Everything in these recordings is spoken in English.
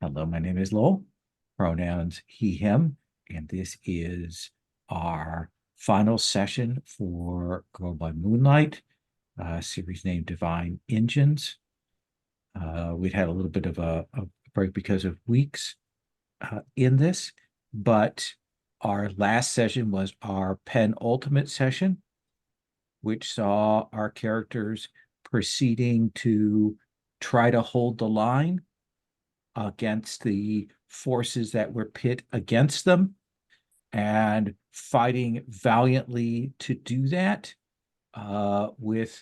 Hello, my name is Lowell, pronouns he, him, and this is our final session for Girl by Moonlight, series named Divine Engines. We'd had a little bit of a break because of weeks in this, but our last session was our penultimate session, which saw our characters proceeding to try to hold the line against the forces that were pit against them and fighting valiantly to do that with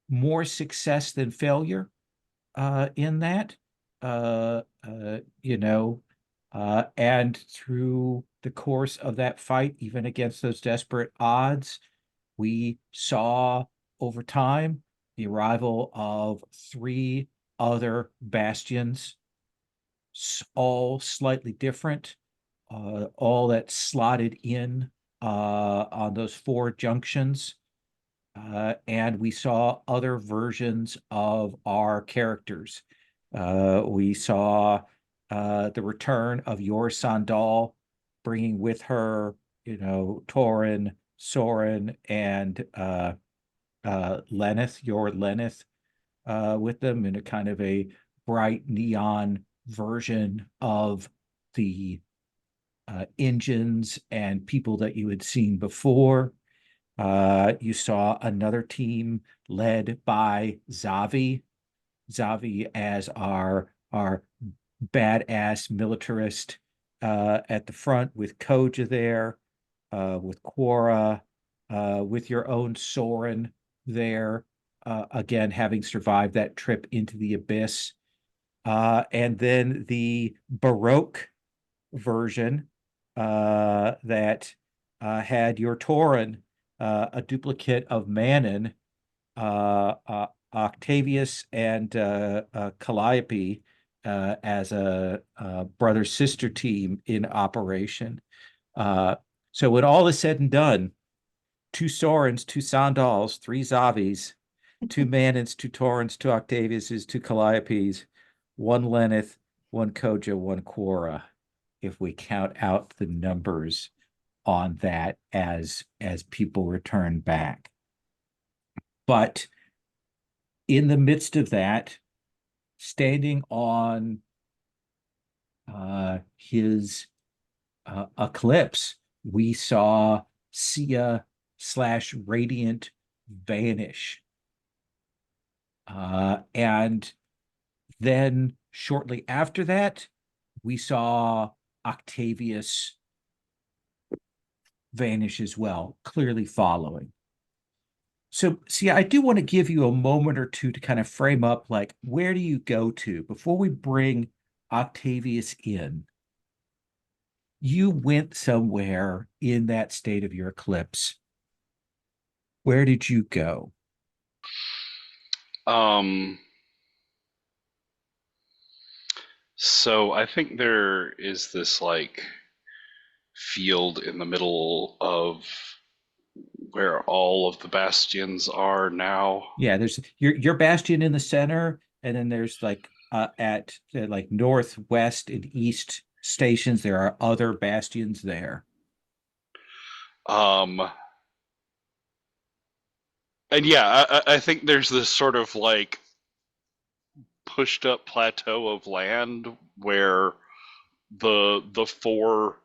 more success than failure in that. uh, uh, you know, and through the course of that fight, even against those desperate odds, we saw over time the arrival of three other bastions, all slightly different, all that slotted in on those four junctions. And we saw other versions of our characters. We saw the return of your Sandal, bringing with her, Torin, Soren, and Lenneth, your Lenneth, with them in a kind of a bright neon version of the engines and people that you had seen before. You saw another team led by Zavi. Zavi as our badass militarist at the front, with Koja there, with Quora, with your own Soren there, again, having survived that trip into the abyss. And then the Baroque version that had your Tauren, a duplicate of Manon, Octavius, and Calliope as a brother-sister team in operation. So when all is said and done, two Sorens, two Sandals, three Zavis, two Manons, two Taurens, two Octaviuses, two Calliopes, one Lenneth, one Koja, one Quora, if we count out the numbers on that as people return back. But in the midst of that, standing on his eclipse, we saw Sia/Radiant vanish. And then shortly after that, we saw Octavius vanish as well, clearly following. So, see, I do want to give you a moment or two to kind of frame up, like, where do you go to before we bring Octavius in? You went somewhere in that state of your eclipse. Where did you go? Um, so I think there is this like field in the middle of where all of the bastions are now. Yeah, there's your bastion in the center, and then there's like at like northwest and east stations, there are other bastions there. Um, and yeah, I think there's this sort of like pushed up plateau of land where the four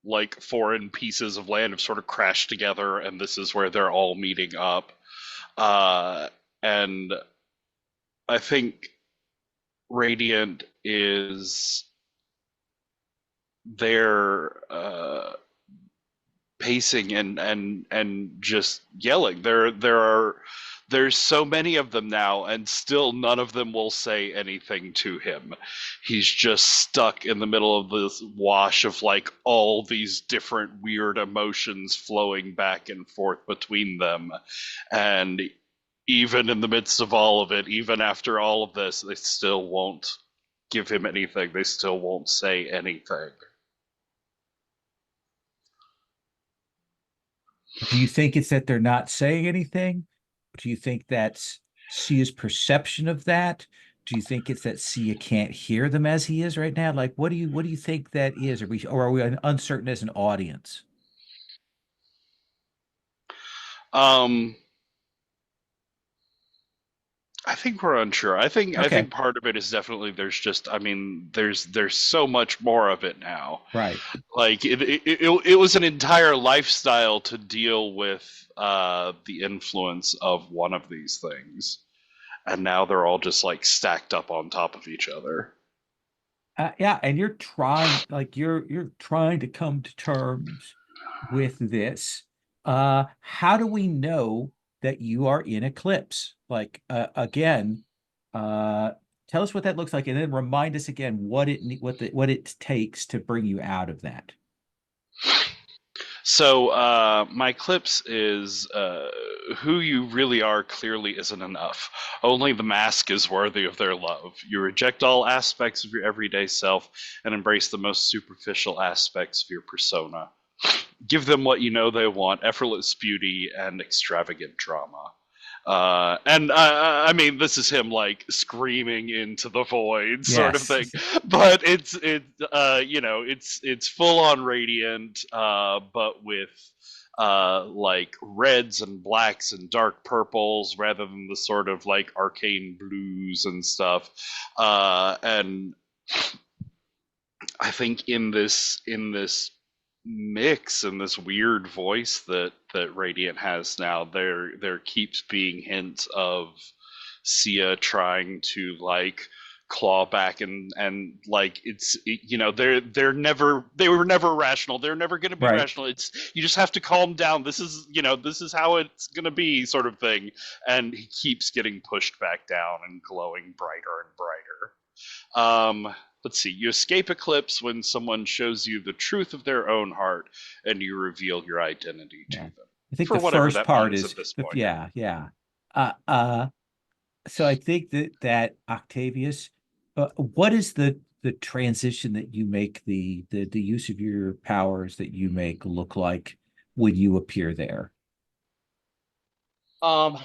like foreign pieces of land have sort of crashed together, and this is where they're all meeting up. And I think Radiant is there, pacing and just yelling. There's so many of them now, and still none of them will say anything to him. He's just stuck in the middle of this wash of like all these different weird emotions flowing back and forth between them. And even in the midst of all of it, even after all of this, they still won't give him anything. They still won't say anything. Do you think it's that they're not saying anything? Do you think that's Sia's perception of that? Do you think it's that Sia can't hear them as he is right now? Like, what do you think that is? Or are we uncertain as an audience? Um, I think we're unsure. I Okay, think part of it is definitely there's just I mean there's so much more of it now. right. Like it was an entire lifestyle to deal with the influence of one of these things, and now they're all just like stacked up on top of each other. Yeah, and you're trying to come to terms with this. How do we know that you are in eclipse? Like again, uh, tell us what that looks like, and then remind us again what it takes to bring you out of that. So my clips is who you really are clearly isn't enough. Only the mask is worthy of their love. You reject all aspects of your everyday self and embrace the most superficial aspects of your persona. Give them what you know they want: effortless beauty and extravagant drama. And I mean, this is him like screaming into the void, sort of thing. Yes, But it's full on radiant, but with like reds and blacks and dark purples rather than the sort of like arcane blues and stuff. And I think in this mix and this weird voice that Radiant has now, there keeps being hints of Sia trying to like claw back and like they were never rational. They're never going to be right. rational. It's you just have to calm down. This is how it's going to be, sort of thing. And he keeps getting pushed back down and glowing brighter and brighter. Let's see. You escape eclipse when someone shows you the truth of their own heart and you reveal your identity to Yeah. them. I think For the whatever first that part means is at this point. yeah, yeah. Uh, uh, so I think that Octavius, what is the transition that you make the use of your powers that you make look like when you appear there? Um,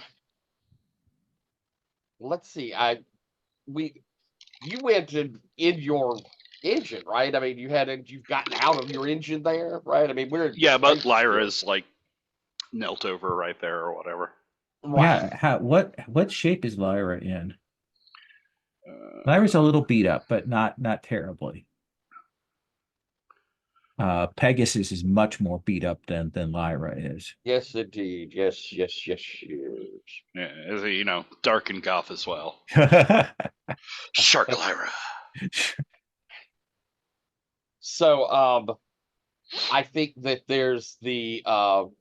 let's see. We you went in your engine, right? I mean, you've gotten out of your engine there, right? I mean, we're in Yeah, but space still, Lyra's like knelt over right there or whatever. right? Yeah, what shape is Lyra in? Lyra's a Uh, little beat up, but not terribly. Pegasus is much more beat up than Lyra is. Yes, indeed. Yes, yes, yes, yes. yeah, dark and goth as well. Shark Lyra. So, I think that there's the um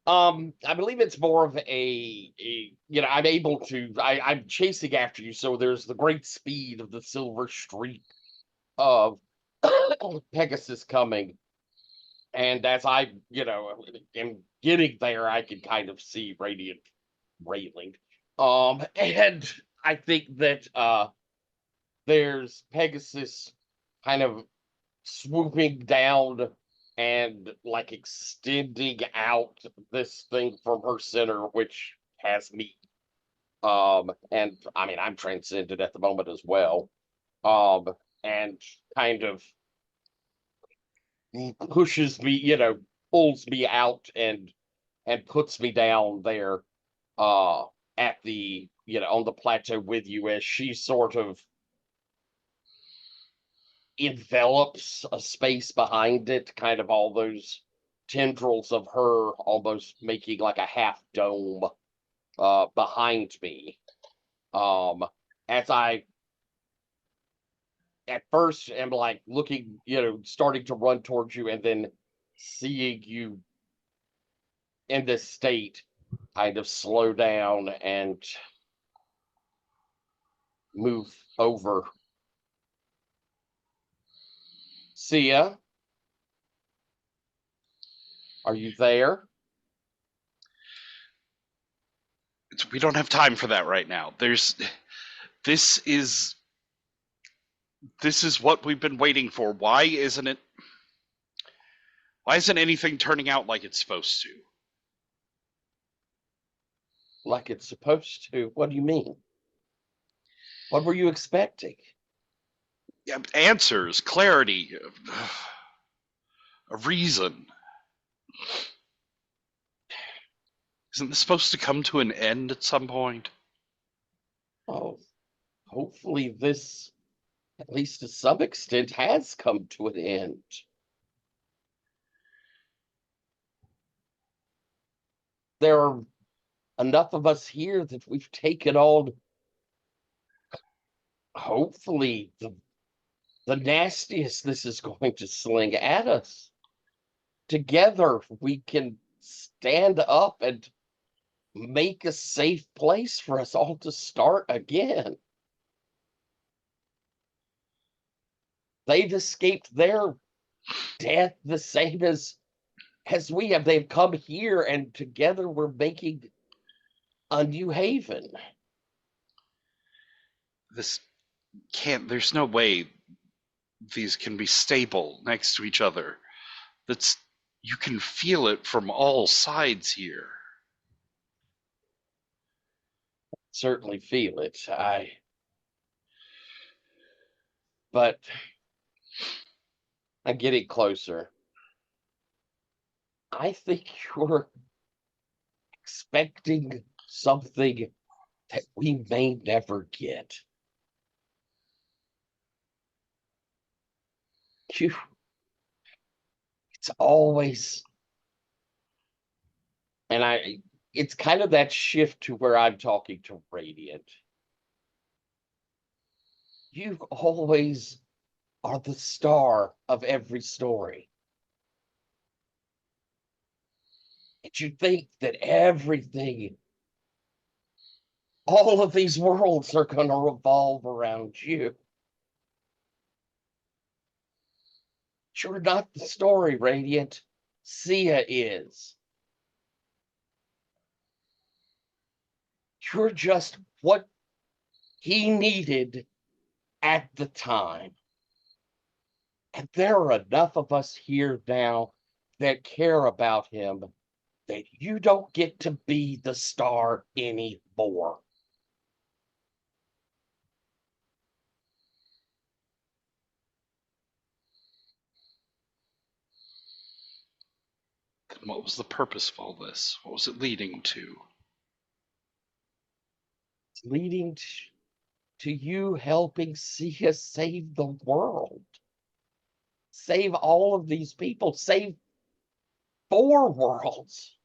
I believe it's more of I'm able to I'm chasing after you, so there's the great speed of the silver streak of Pegasus coming. And as I, am getting there, I can kind of see Radiant railing. And I think that there's Pegasus kind of swooping down and like extending out this thing from her center, which has me. And I mean, I'm transcended at the moment as well. Um, and kind of pushes me, pulls me out and puts me down there uh at the on the plateau with you as she sort of envelops a space behind it, kind of all those tendrils of her almost making like a half dome behind me. Um as I at first am like looking, starting to run towards you and then seeing you in this state, kind of slow down and move over. Sia, are you there? We don't have time for that right now. This is this is what we've been waiting for. Why isn't it Why isn't anything turning out like it's supposed to? Like it's supposed to. What do you mean? What were you expecting? Yeah, answers, clarity, a reason. Isn't this supposed to come to an end at some point? Oh, hopefully this, at least to some extent, has come to an end. There are enough of us here that we've taken on, hopefully, the nastiest this is going to sling at us. Together, we can stand up and make a safe place for us all to start again. They've escaped their death the same as we have. They've come here, and together we're making a new haven. This can't. There's no way these can be stable next to each other. That's you can feel it from all sides here. Certainly feel it. But I'm getting closer. I think you're expecting something that we may never get. You, it's always, and it's kind of that shift to where I'm talking to Radiant. You always are the star of every story. And you think that everything, all of these worlds are going to revolve around you. You're not the story, Radiant. Sia is. You're just what he needed at the time. And there are enough of us here now that care about him that you don't get to be the star anymore. What was the purpose of all this? What was it leading to? It's leading to you helping Sia save the world. Save all of these people. Save 4 worlds.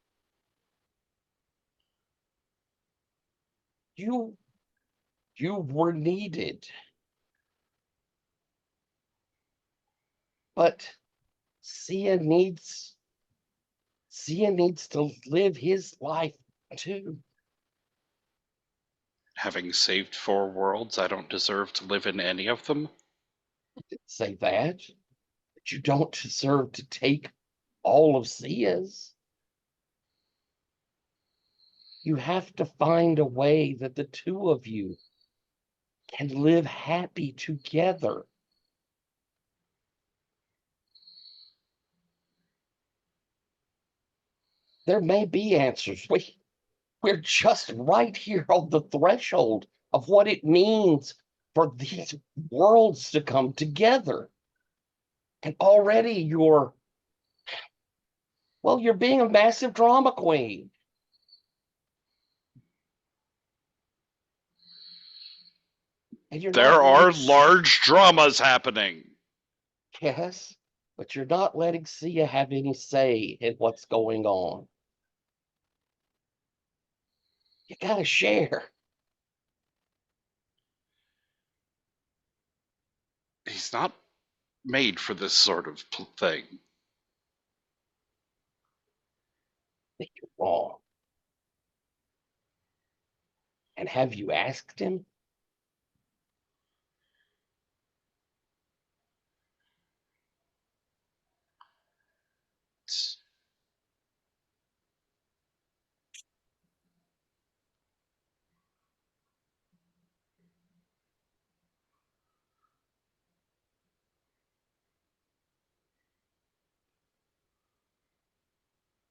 You were needed. But Sia needs to live his life too. Having saved 4 worlds, I don't deserve to live in any of them? Say that. But you don't deserve to take all of Sia's. You have to find a way that the 2 of you can live happy together. There may be answers. We're just right here on the threshold of what it means for these worlds to come together. And already you're being a massive drama queen. And you're There not are letting, large dramas happening. yes, but you're not letting Sia have any say in what's going on. You gotta share. He's not made for this sort of thing. I think you're wrong. And have you asked him? It's,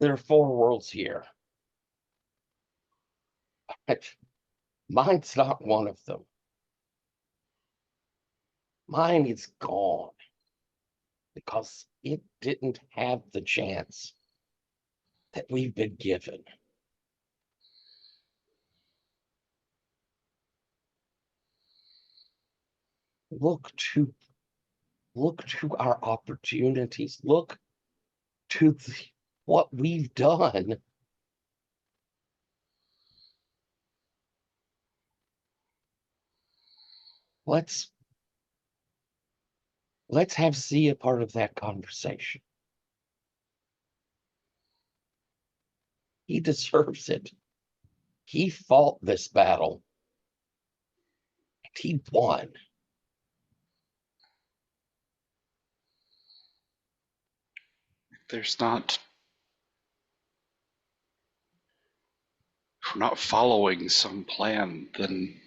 There are 4 worlds here. Mine's not one of them. Mine is gone because it didn't have the chance that we've been given. Look to our opportunities. Look to what we've done. Let's have C a part of that conversation. He deserves it. He fought this battle. And he won. There's not. If we're not following some plan, then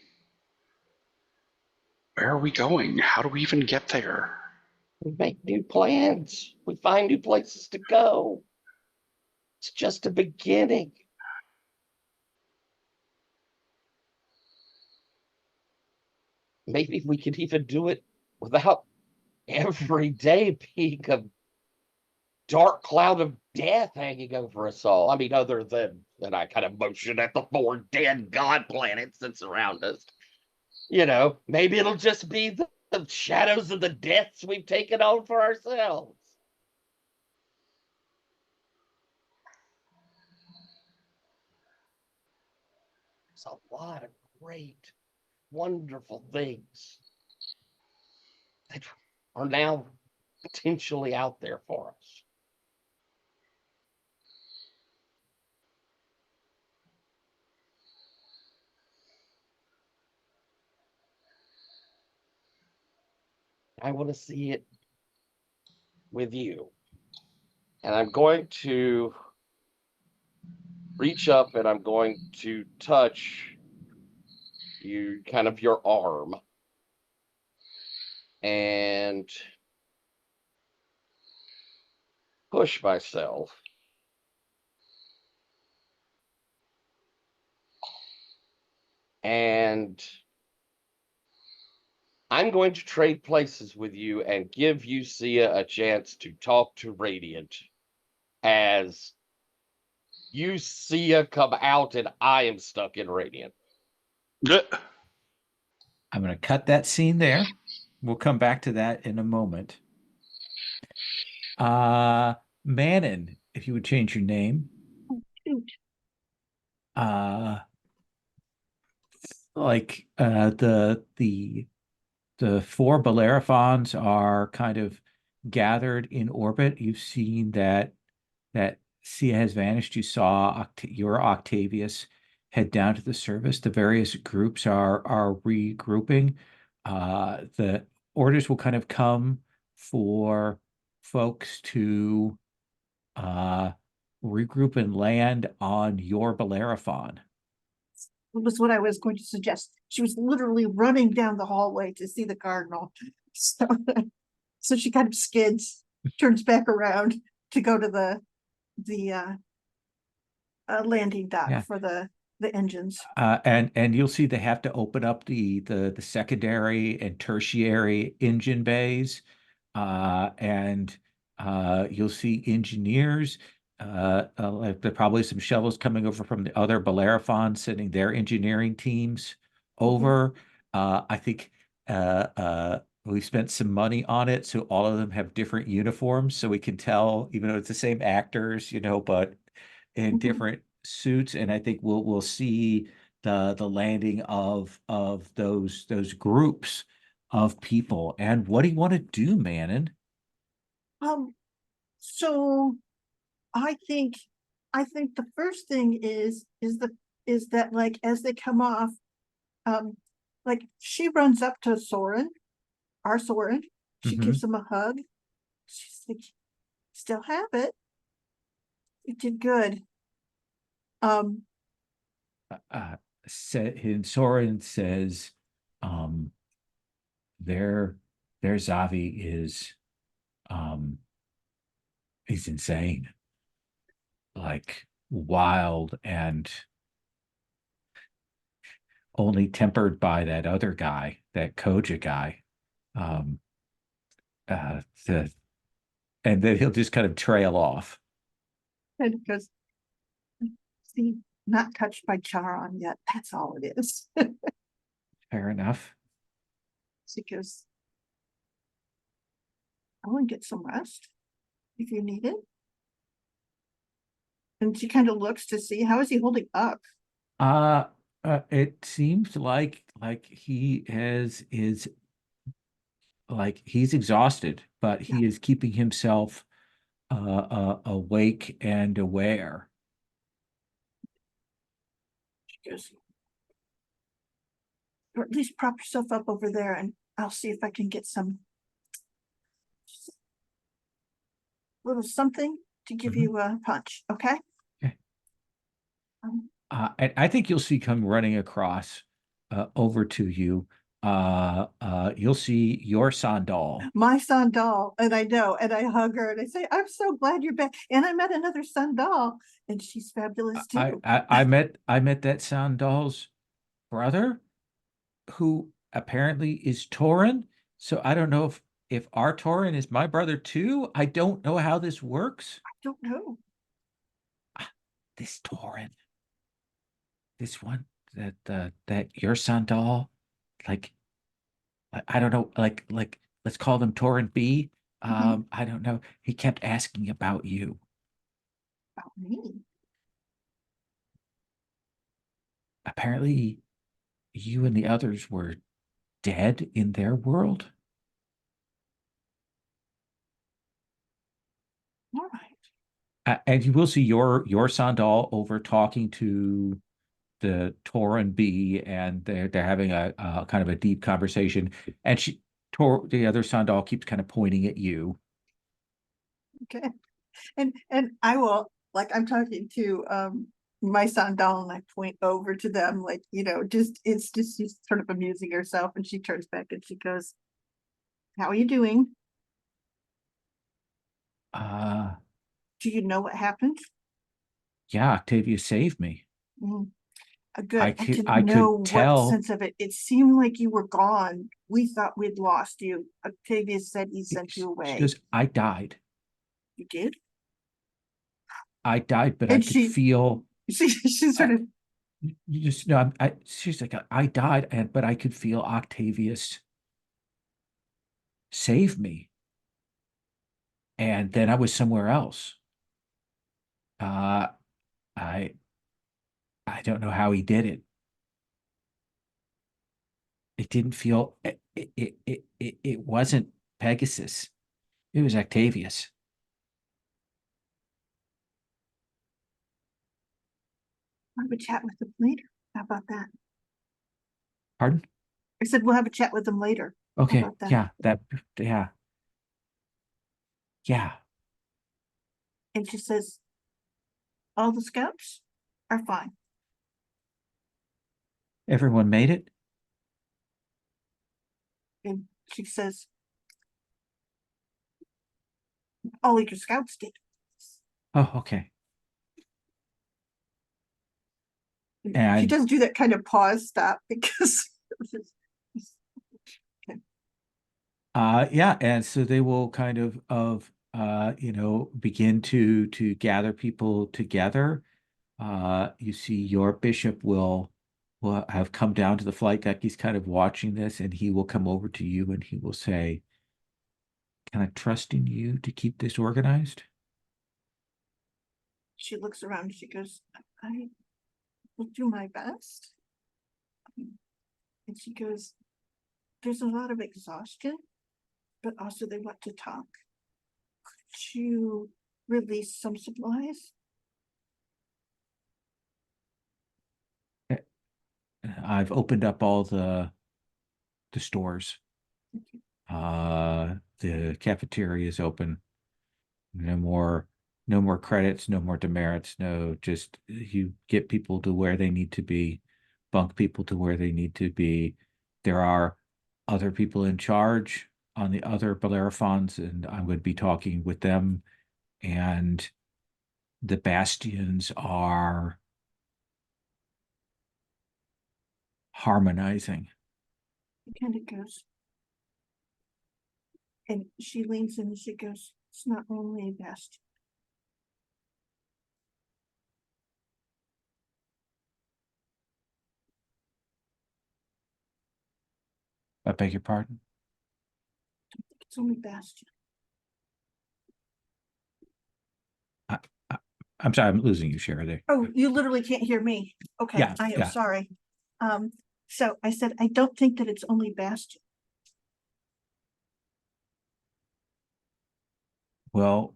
where are we going? How do we even get there? We make new plans. We find new places to go. It's just a beginning. Maybe we could even do it without every day being a dark cloud of death hanging over us all. I mean, other than I kind of motion at the 4 dead god planets that surround us. Maybe it'll just be the shadows of the deaths we've taken on for ourselves. There's a lot of great, wonderful things that are now potentially out there for us. I want to see it with you. And I'm going to reach up and I'm going to touch you, kind of your arm. And push myself. And I'm going to trade places with you and give you, Sia, a chance to talk to Radiant as you, Sia, come out and I am stuck in Radiant. I'm going to cut that scene there. We'll come back to that in a moment. Manon, if you would change your name. The 4 Bellerophons are kind of gathered in orbit. You've seen that Sia has vanished. You saw your Octavius head down to the surface. The various groups are regrouping. The orders will kind of come for folks to regroup and land on your Bellerophon. Was what I was going to suggest. She was literally running down the hallway to see the cardinal. So she kind of skids, turns back around to go to the landing dock for the engines. And you'll see they have to open up the secondary and tertiary engine bays. And you'll see engineers. Like there are probably some shovels coming over from the other Bellerophon, sending their engineering teams over. I think we spent some money on it, so all of them have different uniforms, so we can tell, even though it's the same actors, but in different suits. And I think we'll see the landing of those groups of people. And what do you want to do, Manon? So I think the first thing is that, like, as they come off, like, she runs up to Soren, our Soren. She gives him a hug. She's like, still have it. You did good. Soren says, their Zavi is, he's insane. like wild and only tempered by that other guy, that Koja guy. Um, the and then he'll just kind of trail off. And because, see, not touched by Charon yet. That's all it is. Fair enough. Because I want to get some rest if you need it. And she kind of looks to see how is he holding up. It seems like he is like he's exhausted, but he is keeping himself awake and aware. She goes, or at least prop yourself up over there, and I'll see if I can get some little something to give you a punch. Okay. Okay. And I think you'll see come running across over to you. You'll see your Sandal. My Sandal, and I know, and I hug her and I say, I'm so glad you're back. And I met another Sandal, and she's fabulous too. I met that Sandal's brother, who apparently is Torin. So I don't know if our Torin is my brother too. I don't know how this works. I don't know. This Torin, this one, that your Sandal, like, I don't know, like let's call them Torin B. I don't know. He kept asking about you. About me. Apparently, you and the others were dead in their world. All right. And you will see your Sandal over talking to the Torin B, and they're having a kind of a deep conversation. And the other Sandal keeps kind of pointing at you. Okay. And I will, like, I'm talking to my Sandal, and I point over to them, like, it's just she's sort of amusing herself, and she turns back and she goes, how are you doing? Do you know what happened? Yeah, Octavia saved me. Good. I didn't I know could what tell. sense of it. It seemed like you were gone. We thought we'd lost you. Octavia said he sent you away. She goes, I died. You did? I died, but And I could feel. She sort of. You just know. She's like, I died, but I could feel Octavius save me, and then I was somewhere else. I don't know how he did it. It didn't feel. It wasn't Pegasus. It was Octavius. We'll have a chat with them later. How about that? Pardon? I said we'll have a chat with them later. Okay. How about that? Yeah. Yeah. And she says, all the scouts are fine. Everyone made it? And she says, all your scouts did. Oh, okay. And she doesn't do that kind of pause stop because. Yeah, and so they will kind of begin to gather people together. You see your bishop will have come down to the flight deck. He's kind of watching this, and he will come over to you and he will say, can I trust in you to keep this organized? She looks around and she goes, I will do my best. And she goes, there's a lot of exhaustion, but also they want to talk. Could you release some supplies? I've opened up all the stores. The cafeteria is open. No more credits, no more demerits, no, just you get people to where they need to be, bunk people to where they need to be. There are other people in charge on the other Bellerophons, and I'm going to be talking with them, and the Bastions are harmonizing. It kind of goes. And she leans in and she goes, it's not only best. I beg your pardon? It's only best. I'm sorry, I'm losing you, Shara, there. Oh, you literally can't hear me. Okay, Yeah, I am yeah. sorry. So I said, I don't think that it's only best. Well,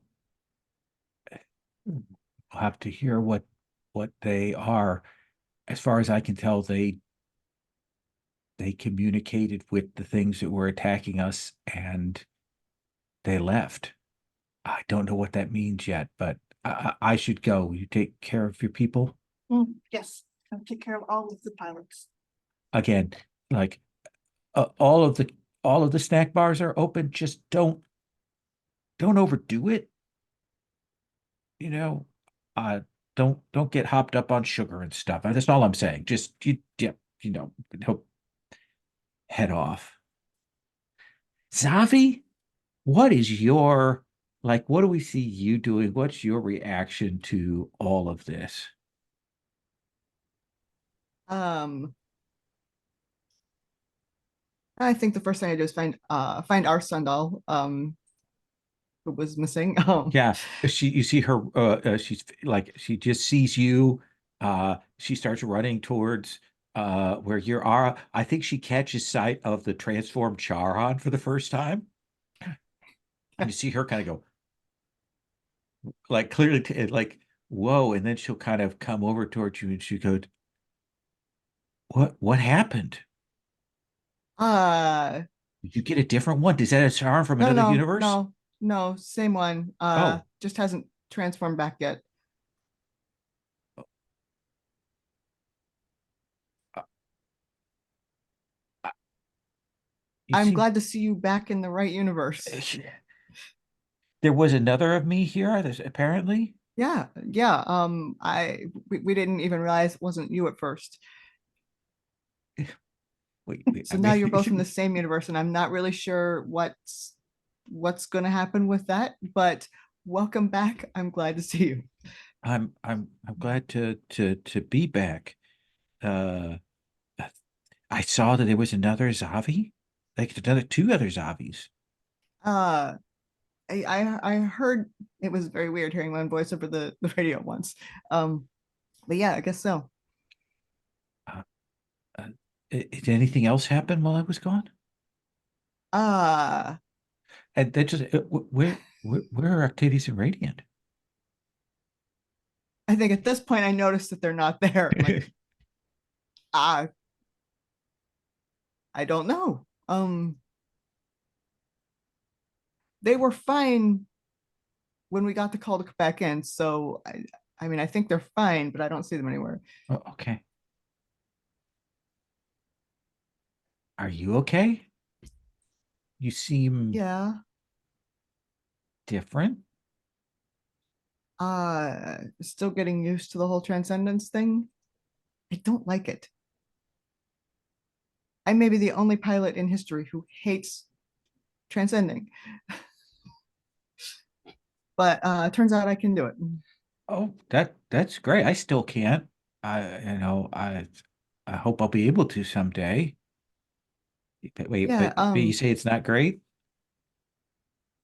we'll have to hear what they are. As far as I can tell, they communicated with the things that were attacking us and they left. I don't know what that means yet, but I should go. You take care of your people. Yes, I'll take care of all of the pilots. Again, like all of the snack bars are open. Just don't overdo it. You know, don't get hopped up on sugar and stuff. That's all I'm saying. Just he'll head off. Zavi, what is your what do we see you doing? What's your reaction to all of this? I think the first thing I do is find our Sundal, who was missing. Yeah, you see her she's she just sees you. She starts running towards where you are. I think she catches sight of the transformed Charon for the first time. You see her kind of go clearly whoa, and then she'll kind of come over towards you and she goes, what happened? Uh Did you get a different one? Is that a Charon from no, another no, universe? no, same one. Oh. Just hasn't transformed back yet. I'm glad to see you back in the right universe. There was another of me here, apparently. Yeah. We didn't even realize it wasn't you at first. Wait, So now you're both in the same universe, and I'm not really sure what's going to happen with that. But welcome back. I'm glad to see you. I'm glad to be back. I saw that there was another Zavi, two other Zavis. I heard it was very weird hearing my own voice over the radio once. But yeah, I guess so. Did anything else happen while I was gone? And that just where are Octavius and Radiant? I think at this point I noticed that they're not there. Like, I don't know. They were fine when we got the call to come back in. So I mean, I think they're fine, but I don't see them anywhere. Oh, okay. Are you okay? You seem different. Still getting used to the whole transcendence thing. I don't like it. I may be the only pilot in history who hates transcending. But turns out I can do it. Oh, that's great. I still can't. I hope I'll be able to someday. Wait, Yeah, but you say it's not great?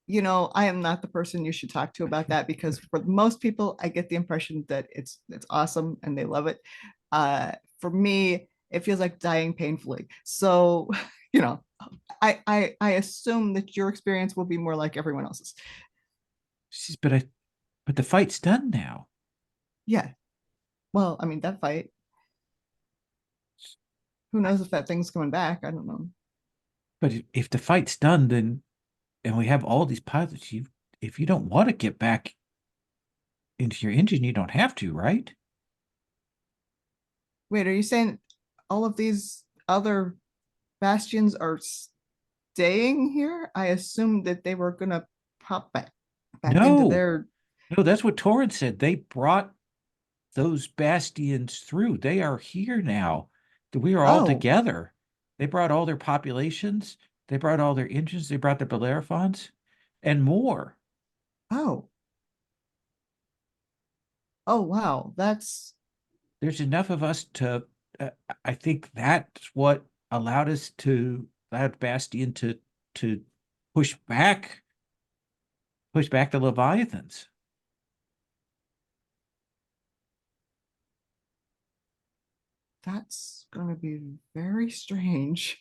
I am not the person you should talk to about that, because for most people, I get the impression that it's awesome and they love it. For me, it feels like dying painfully. So, I assume that your experience will be more like everyone else's. But the fight's done now. Yeah. Well, I mean, that fight. Who knows if that thing's coming back? I don't know. But if the fight's done, then and we have all these pilots, if you don't want to get back into your engine, you don't have to, right? Wait, are you saying all of these other bastions are staying here? I assumed that they were gonna pop back into No. their No, that's what Torrance said. They brought those bastions through. They are here now. We are all Oh, together. They brought all their populations. They brought all their engines. They brought the Bellerophons and more. oh, oh, wow. That's, There's enough of us to, uh, I think that's what allowed us to, allowed Bastion to push back, push back the Leviathans. that's going to be very strange.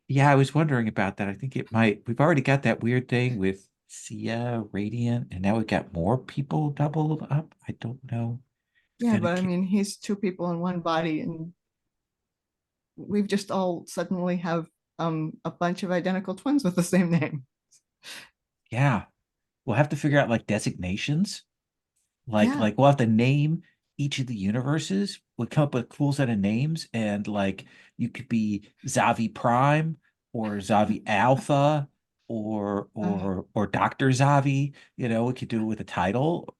Yeah, I was wondering about that. I think it might, we've already got that weird thing with Sia, Radiant, and now we've got more people doubled up. I don't know. It's Yeah, kind of, but I mean, he's two people in one body, and we've just all suddenly have a bunch of identical twins with the same name. yeah. We'll have to figure out like designations. Yeah. Like we'll have to name each of the universes. We'll come up with a cool set of names, and like you could be Zavi Prime or Zavi Alpha or Dr. Zavi. You know, we could do it with a title.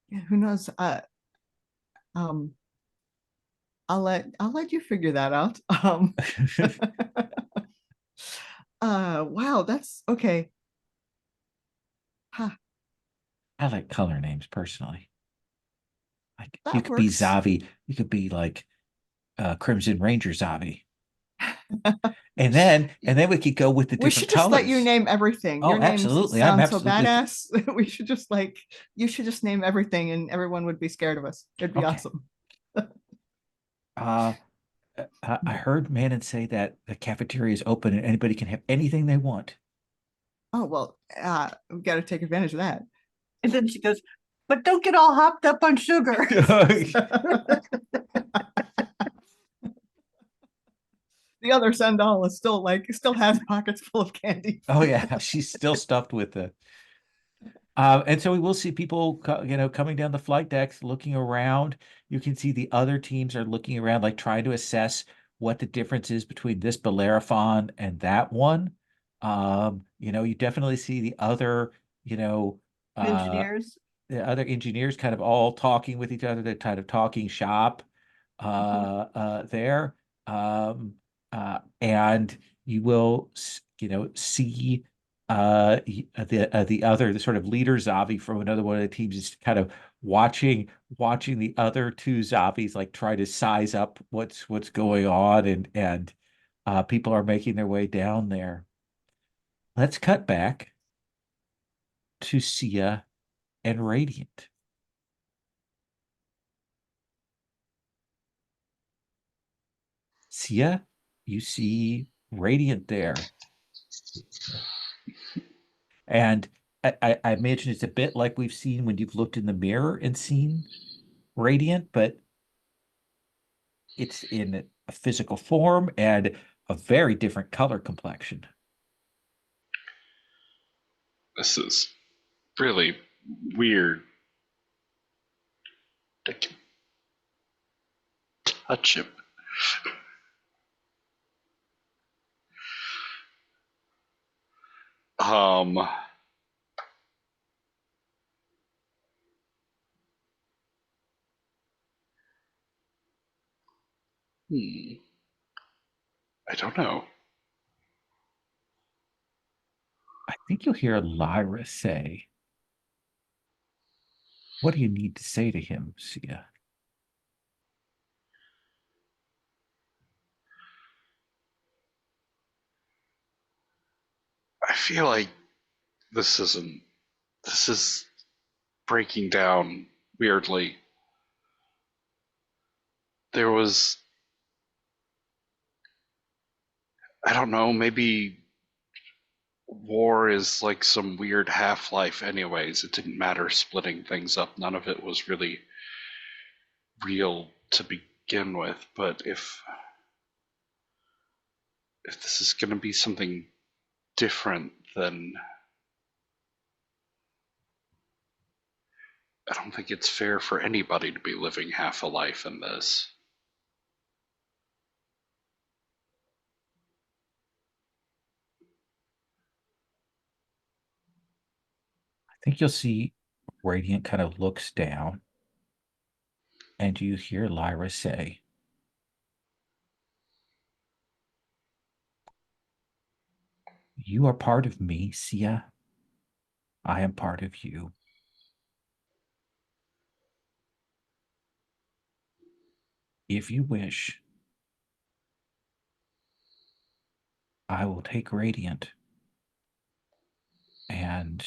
Yeah, who knows? Um, I'll let you figure that out. Wow, that's okay. Huh, I like color names personally. Like you that could be works. Zavi, you could be like Crimson Ranger Zavi. And then we could go with the We different should just let you colors. name everything. Oh, Your names absolutely. I'm sound so absolutely badass. We should just like you should just name everything, and everyone would be scared of us. It'd be okay. awesome. Uh I heard Manon say that the cafeteria is open and anybody can have anything they want. Oh well, we've got to take advantage of that. And then she goes, but don't get all hopped up on sugar. The other Sandal is still has pockets full of candy. Oh yeah, she's still stuffed with the. And so we will see people, coming down the flight decks, looking around. You can see the other teams are looking around, like trying to assess what the difference is between this Bellerophon and that one. You definitely see you know, uh, Engineers. the other engineers kind of all talking with each other. They're kind of talking shop there. And you will, see the other the sort of leader Zavi from another one of the teams is kind of watching the other two Zavis like try to size up what's going on, and people are making their way down there. Let's cut back to Sia and Radiant. Sia, you see Radiant there. And I imagine it's a bit like we've seen when you've looked in the mirror and seen Radiant, but it's in a physical form and a very different color complexion. This is really weird. I can touch him. Um, I don't know. I think you'll hear Lyra say, "What do you need to say to him, Sia?" I feel like this isn't. This is breaking down weirdly. There was, I don't know, maybe war is like some weird half-life anyways. It didn't matter splitting things up. None of it was really real to begin with. But if this is going to be something different, then I don't think it's fair for anybody to be living half a life in this. think you'll see Radiant kind of looks down, and you hear Lyra say, "You are part of me, Sia. I am part of you. If you wish, I will take Radiant and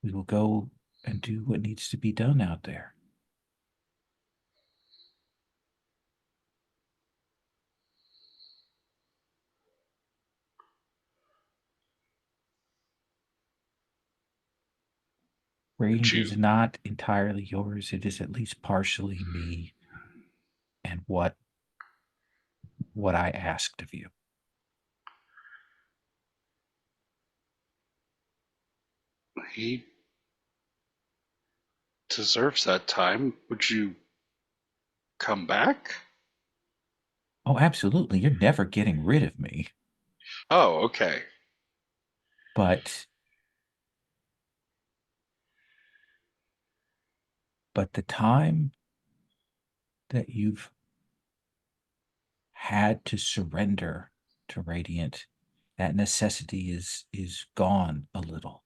we will go and do what needs to be done out there." Radiant you is not entirely yours. It is at least partially me and what I asked of you. he deserves that time. Would you come back? Oh, absolutely. You're never getting rid of me. Oh, okay. But the time that you've had to surrender to Radiant, that necessity is gone a little.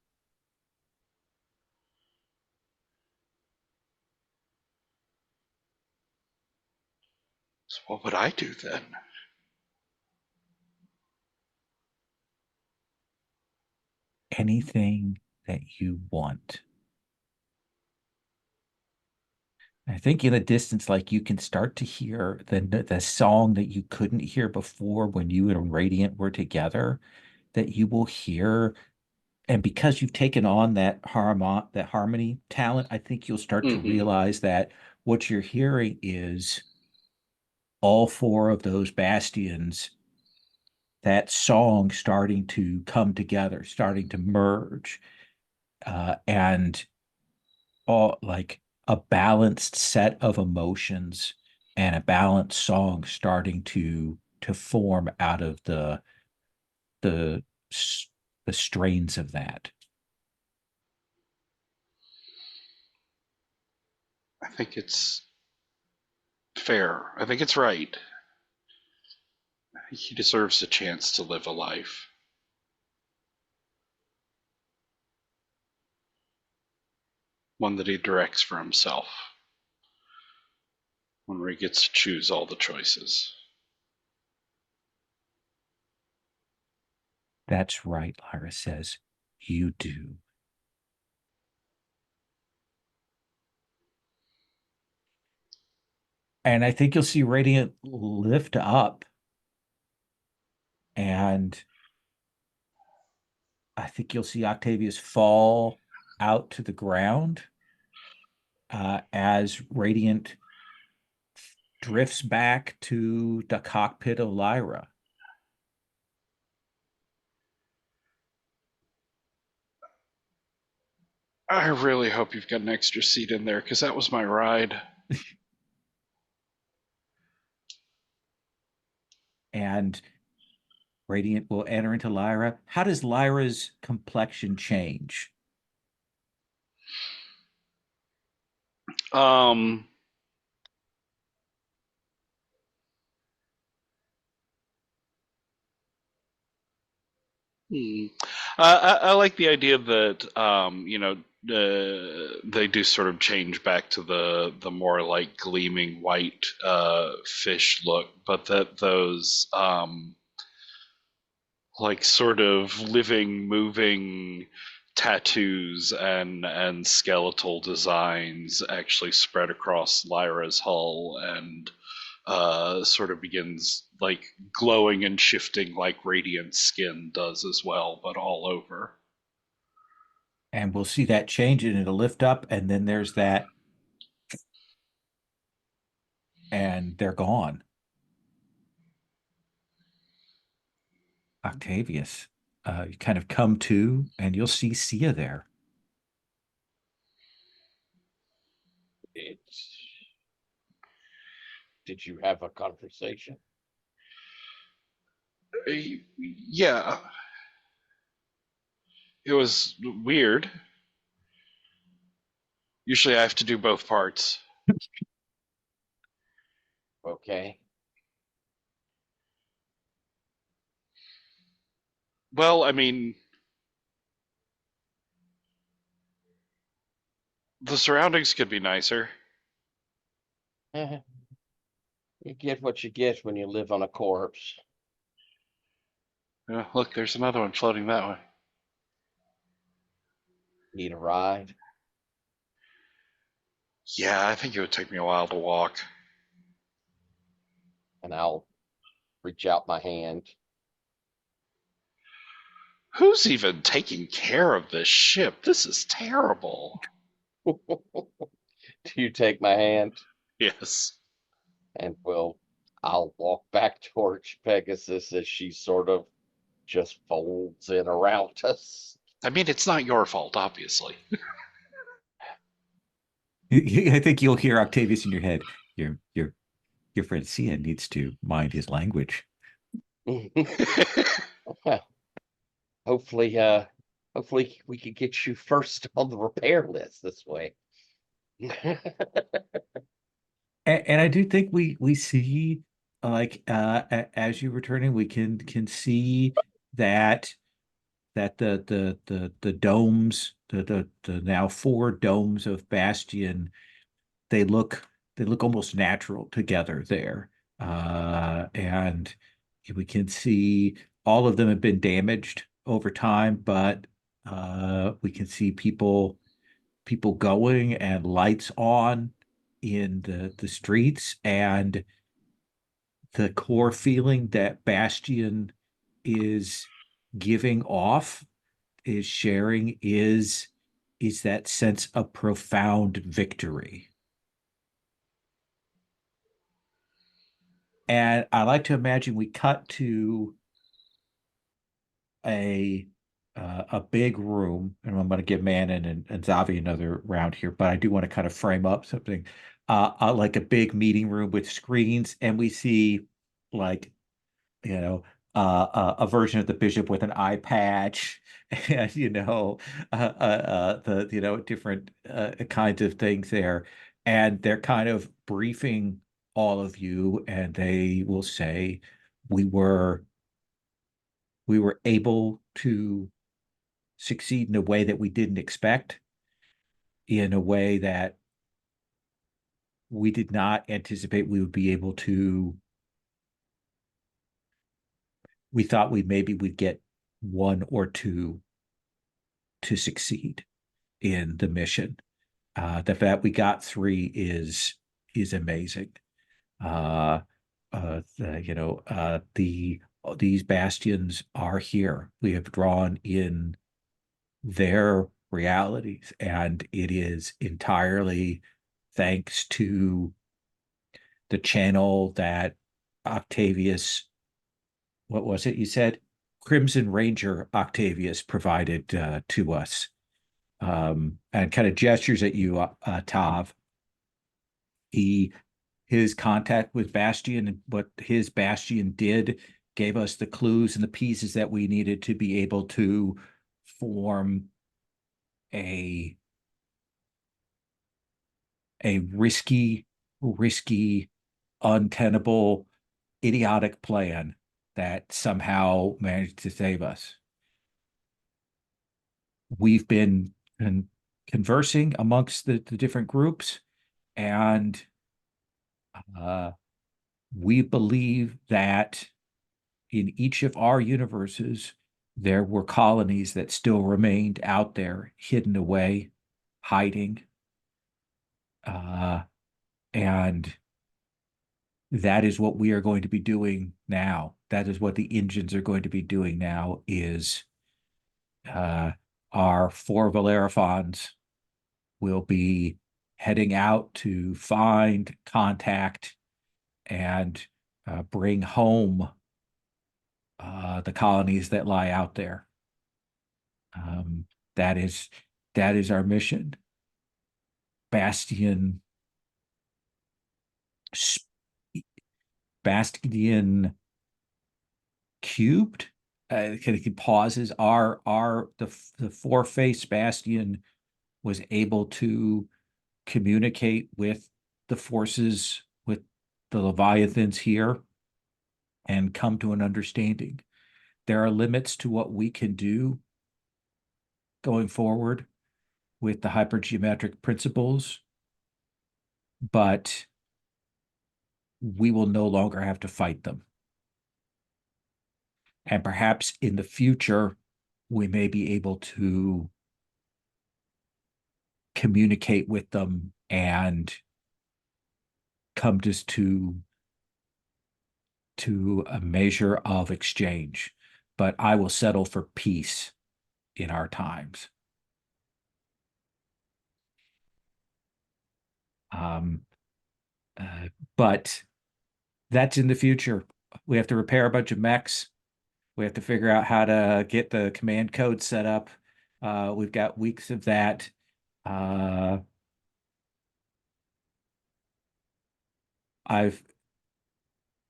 So what would I do then? Anything that you want. I think in the distance, like you can start to hear the song that you couldn't hear before when you and Radiant were together, that you will hear. And because you've taken on that harmony talent, I think you'll start to Mm-hmm. realize that what you're hearing is all four of those bastions, that song starting to come together, starting to merge, and all like a balanced set of emotions and a balanced song starting to form out of the the strains of that. I think it's fair. I think it's right. I think he deserves a chance to live a life. One that he directs for himself. One where he gets to choose all the choices. That's right, Lyra says. You do. And I think you'll see Radiant lift up, and I think you'll see Octavius fall out to the ground as Radiant drifts back to the cockpit of Lyra. I really hope you've got an extra seat in there because that was my ride. And Radiant will enter into Lyra. How does Lyra's complexion change? Um, Hmm. I like the idea that they do sort of change back to the more like gleaming white fish look, but that those like sort of living, moving tattoos and skeletal designs actually spread across Lyra's hull and sort of begins like glowing and shifting like radiant skin does as well, but all over. And we'll see that change and it'll lift up, and then there's that, and they're gone. Octavius, you kind of come to, and you'll see Sia there. Did you have a conversation? Yeah, It was weird. Usually I have to do both parts. Okay. Well, I mean, the surroundings could be nicer. Eh, you get what you get when you live on a corpse. Look, there's another one floating that way. Need a ride? Yeah, I think it would take me a while to walk. And I'll reach out my hand. Who's even taking care of this ship? This is terrible. Do you take my hand? Yes. And I'll walk back towards Pegasus as she sort of just folds in around us. I mean, it's not your fault, obviously. I think you'll hear Octavius in your head. Your friend Cia needs to mind his language. Well, hopefully, hopefully we can get you first on the repair list this way. And I do think we see like as you're returning, we can see that the domes, the now four domes of Bastion, they look almost natural together there. And we can see all of them have been damaged over time, but we can see people going and lights on in the streets, and the core feeling that Bastion is giving off, is sharing, is that sense of profound victory. And I like to imagine we cut to a a big room, and I'm going to give Manon and Zavi another round here, but I do want to kind of frame up something like a big meeting room with screens, and we see like you know a version of the bishop with an eye patch, and the different kinds of things there, and they're kind of briefing all of you, and they will say, we were able to succeed in a way that we didn't expect, in a way that we did not anticipate we would be able to. We thought we'd get one or two to succeed in the mission. The fact we got three is amazing. These bastions are here. We have drawn in their realities, and it is entirely thanks to the channel that Octavius, what was it you said? Crimson Ranger Octavius provided to us, and kind of gestures at you, Tav. His contact with Bastion and what his Bastion did gave us the clues and the pieces that we needed to be able to form a risky, untenable, idiotic plan that somehow managed to save us. We've been conversing amongst the different groups, and we believe that in each of our universes, there were colonies that still remained out there, hidden away, hiding. And that is what we are going to be doing now. That is what the engines are going to be doing now, is our four Valeraphons will be heading out to find, contact, and bring home the colonies that lie out there. That is our mission. Bastion cubed he pauses. The four-faced Bastion was able to communicate with the forces, with the Leviathans here, and come to an understanding. There are limits to what we can do going forward with the hypergeometric principles, but we will no longer have to fight them. And perhaps in the future, we may be able to communicate with them and come just to a measure of exchange. But I will settle for peace in our times. But that's in the future. We have to repair a bunch of mechs. We have to figure out how to get the command code set up. We've got weeks of that. I've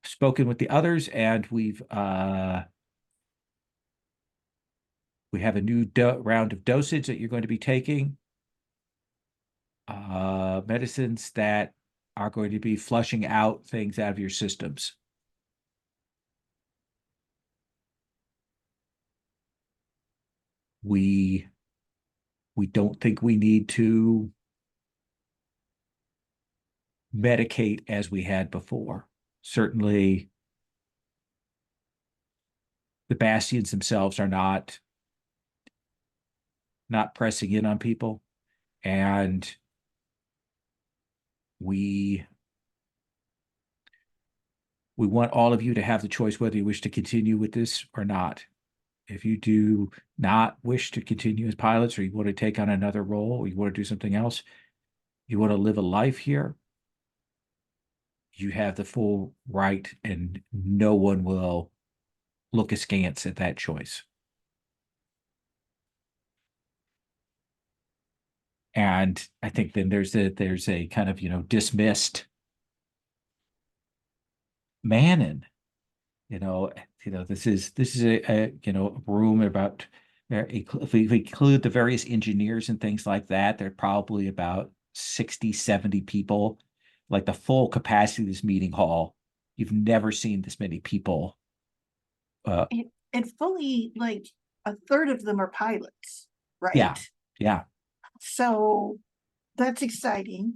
spoken with the others, and we have a new round of dosage that you're going to be taking. Medicines that are going to be flushing out things out of your systems. We don't think we need to medicate as we had before. Certainly, the Bastions themselves are not pressing in on people, and we want all of you to have the choice whether you wish to continue with this or not. If you do not wish to continue as pilots, or you want to take on another role, or you want to do something else, you want to live a life here, you have the full right, and no one will look askance at that choice. And I think then there's a kind of, dismissed Manon. This is a room about, if we include the various engineers and things like that, there are probably about 60, 70 people, like the full capacity of this meeting hall. You've never seen this many people. And fully, like, a third of them are pilots, right? Yeah. So that's exciting.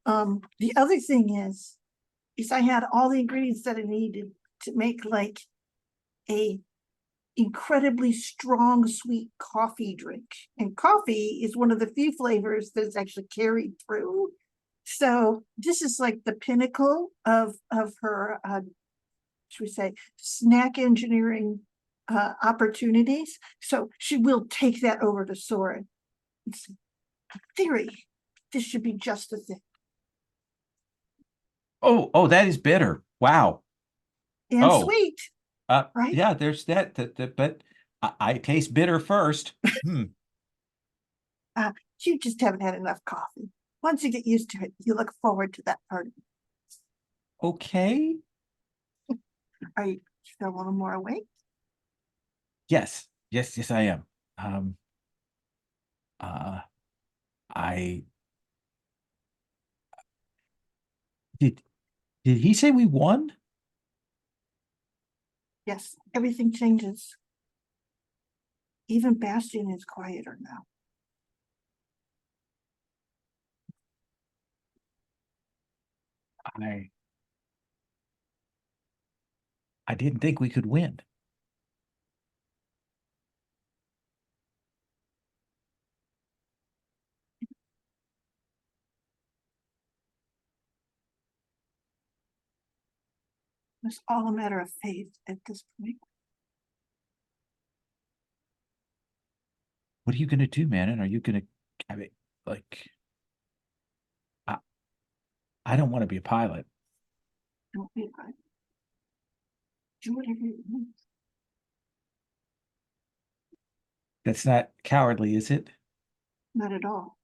The other thing is I had all the ingredients that I needed to make like a incredibly strong sweet coffee drink. And coffee is one of the few flavors that's actually carried through. So this is like the pinnacle of her should we say snack engineering opportunities. So she will take that over to Soren. Theory, this should be just the thing. Oh, that is bitter. Wow. And sweet. Right? Yeah, there's that, but I taste bitter first. You just haven't had enough coffee. Once you get used to it, you look forward to that part. Okay. Are you feel a little more awake? Yes, I am. I did he say we won? Yes, everything changes. Even Bastion is quieter now. I didn't think we could win. It's all a matter of faith at this point. What are you gonna do, man? And are you gonna, I mean, like, I don't want to be a pilot. Don't be a pilot. Do whatever you want. That's not cowardly, is it? Not at all.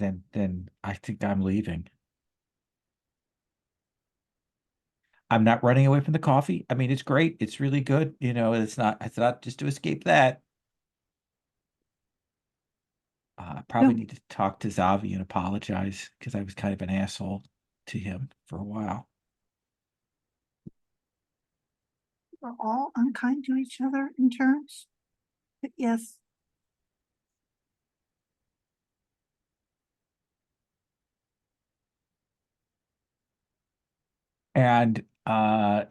Then I think I'm leaving. I'm not running away from the coffee. I mean, it's great. It's really good. You know, it's not just to escape that. I probably No. need to talk to Zavi and apologize because I was kind of an asshole to him for a while. We're all unkind to each other in terms. But yes. And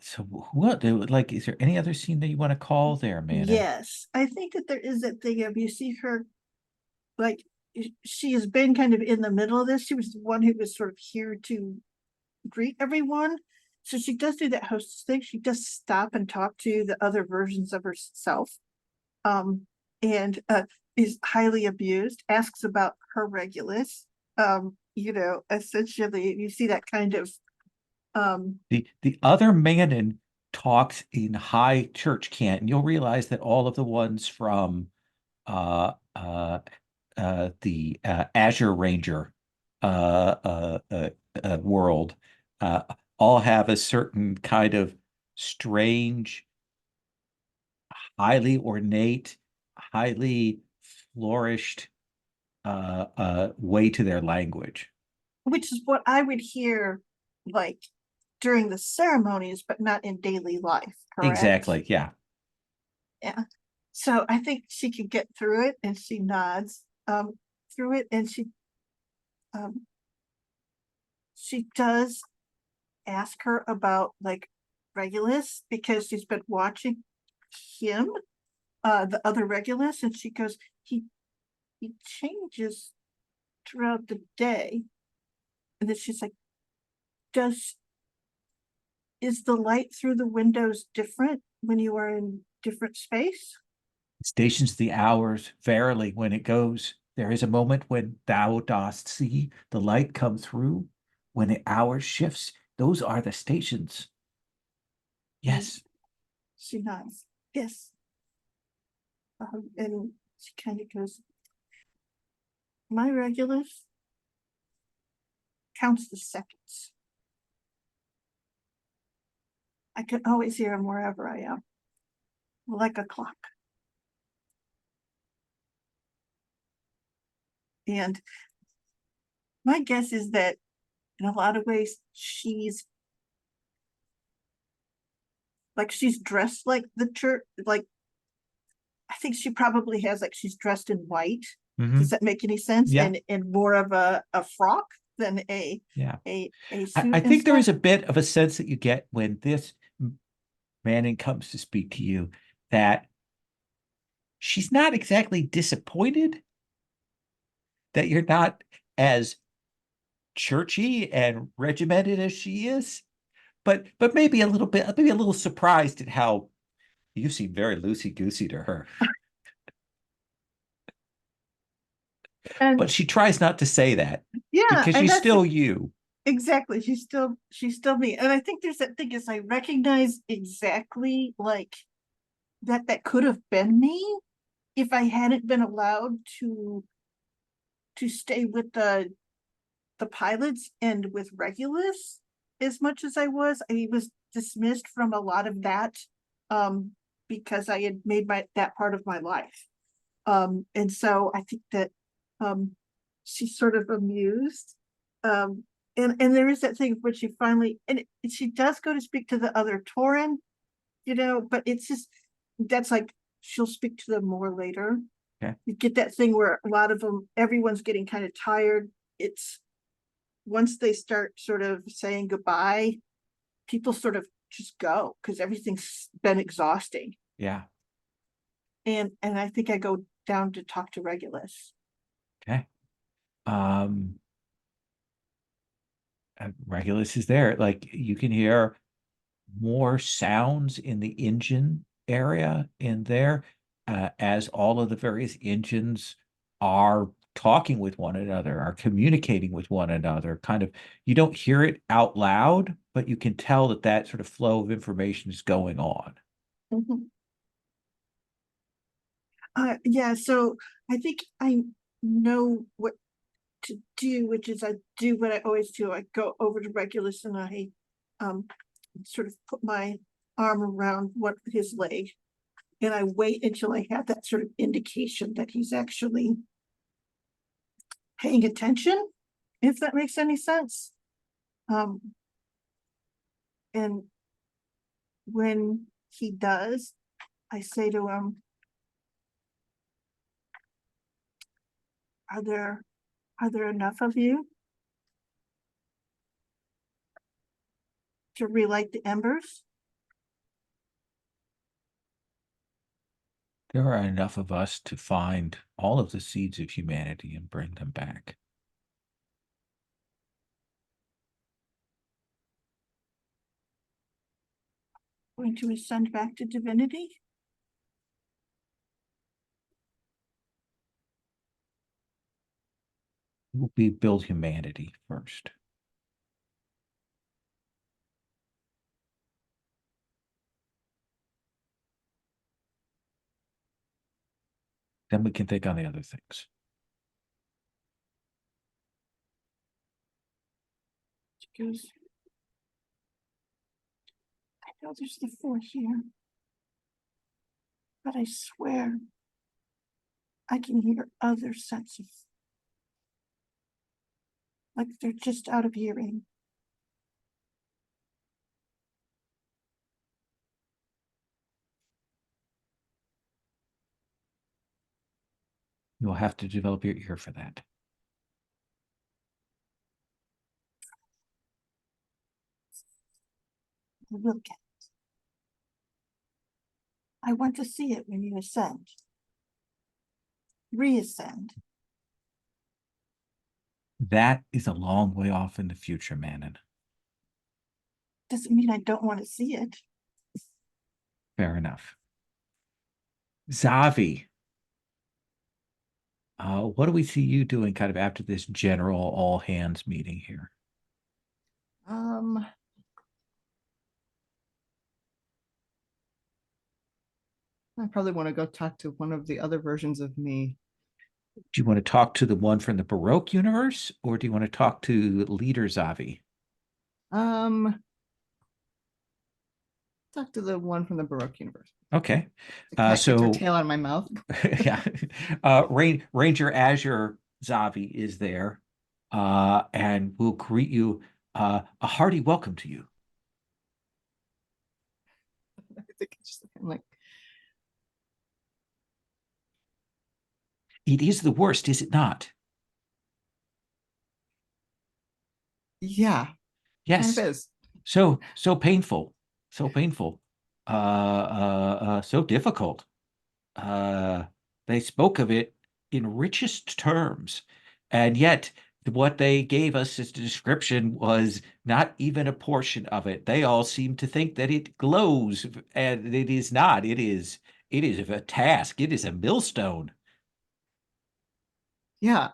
so what like is there any other scene that you want to call there, man? Yes, I think that there is that thing of you see her, like she has been kind of in the middle of this. She was the one who was sort of here to greet everyone. So she does do that hostess thing. She does stop and talk to the other versions of herself. And is highly abused, asks about her Regulus. You know, essentially you see that kind of The other Manon talks in high church cant, and you'll realize that all of the ones from the Azure Ranger world all have a certain kind of strange, highly ornate, highly flourished way to their language. which is what I would hear like during the ceremonies, but not in daily life, correct? Exactly, yeah. Yeah. So I think she could get through it, and she nods through it, and she does ask her about like Regulus because she's been watching him, the other Regulus, and she goes, he changes throughout the day. And then she's like, is the light through the windows different when you are in different space? Stations the hours, verily, when it goes. There is a moment when thou dost see the light come through. When the hour shifts, those are the stations. Yes. She nods. Yes. And she kind of goes, my Regulus counts the seconds. I can always hear him wherever I am, like a clock. And my guess is that in a lot of ways, she's dressed like the church, like I think she probably has like she's dressed in white. Mhm. Does that make any sense? Yeah. And more of a frock than a Yeah. a suit. I and think there is stuff. a bit of a sense that you get when this Manning comes to speak to you that she's not exactly disappointed that you're not as churchy and regimented as she is, but maybe a little bit, maybe a little surprised at how you seem very loosey-goosey to her. And But she tries not to say that yeah, because and she's that's still you. exactly. She's still me. And I think there's that thing is I recognize exactly like that could have been me if I hadn't been allowed to stay with the pilots and with Regulus as much as I was. I was dismissed from a lot of that because I had made that part of my life. And so I think that she's sort of amused. And there is that thing where she finally and she does go to speak to the other Tauren, you know, but it's just that's like she'll speak to them more later. Okay. You get that thing where a lot of them, everyone's getting kind of tired. It's once they start sort of saying goodbye, people sort of just go because everything's been exhausting. Yeah. And I think I go down to talk to Regulus. Okay. Regulus is there. Like you can hear more sounds in the engine area in there as all of the various engines are talking with one another, are communicating with one another. Kind of, you don't hear it out loud, but you can tell that that sort of flow of information is going on. Mm-hmm. Yeah, so I think I know what to do, which is I do what I always do. I go over to Regulus and I sort of put my arm around his leg. And I wait until I have that sort of indication that he's actually paying attention, if that makes any sense. And when he does, I say to him, are there enough of you to relight the embers? There are enough of us to find all of the seeds of humanity and bring them back. Going to ascend back to divinity? We build humanity first. Then we can think on the other things. She goes, I know there's the 4 here, but I swear I can hear other senses. Like they're just out of hearing. You'll have to develop your ear for that. I will get it. I want to see it when you ascend. Reascend. That is a long way off in the future, Manon. Doesn't mean I don't want to see it. Fair enough. Zavi, what do we see you doing kind of after this general all hands meeting here? I probably want to go talk to one of the other versions of me. Do you want to talk to the one from the Baroque universe, or do you want to talk to leader Zavi? Talk to the one from the Baroque universe. Okay. I can't get So her tail out of my mouth. yeah. Ranger Azure Zavi is there, and will greet you a hearty welcome to you. I think it's just like, It is the worst, is it not? yeah, kind Yes. of is. So painful, so painful, so difficult. They spoke of it in richest terms, and yet what they gave us as a description was not even a portion of it. They all seem to think that it glows, and it is not. It is a task. It is a millstone. Yeah.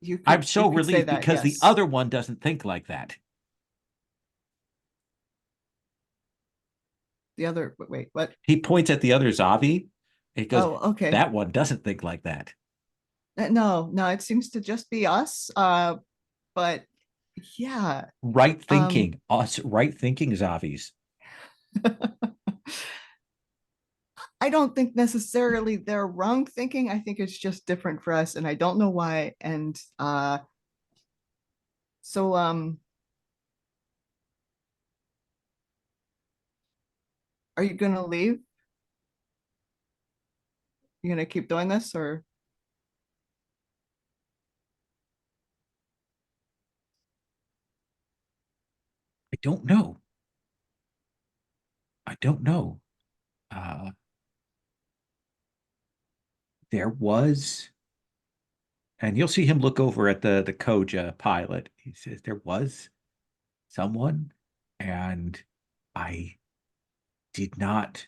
You I'm could so you could say relieved that, because the yes. other one doesn't think like that. The other, wait, what? He points at the other Zavi. It goes, Oh, okay. that one doesn't think like that. No, it seems to just be us. But yeah. Right thinking, us right thinking Zavis. I don't think necessarily they're wrong thinking. I think it's just different for us, and I don't know why. And so are you gonna leave? You gonna keep doing this, or I don't know. I don't know. There was, and you'll see him look over at the Koja pilot. He says there was someone, and I did not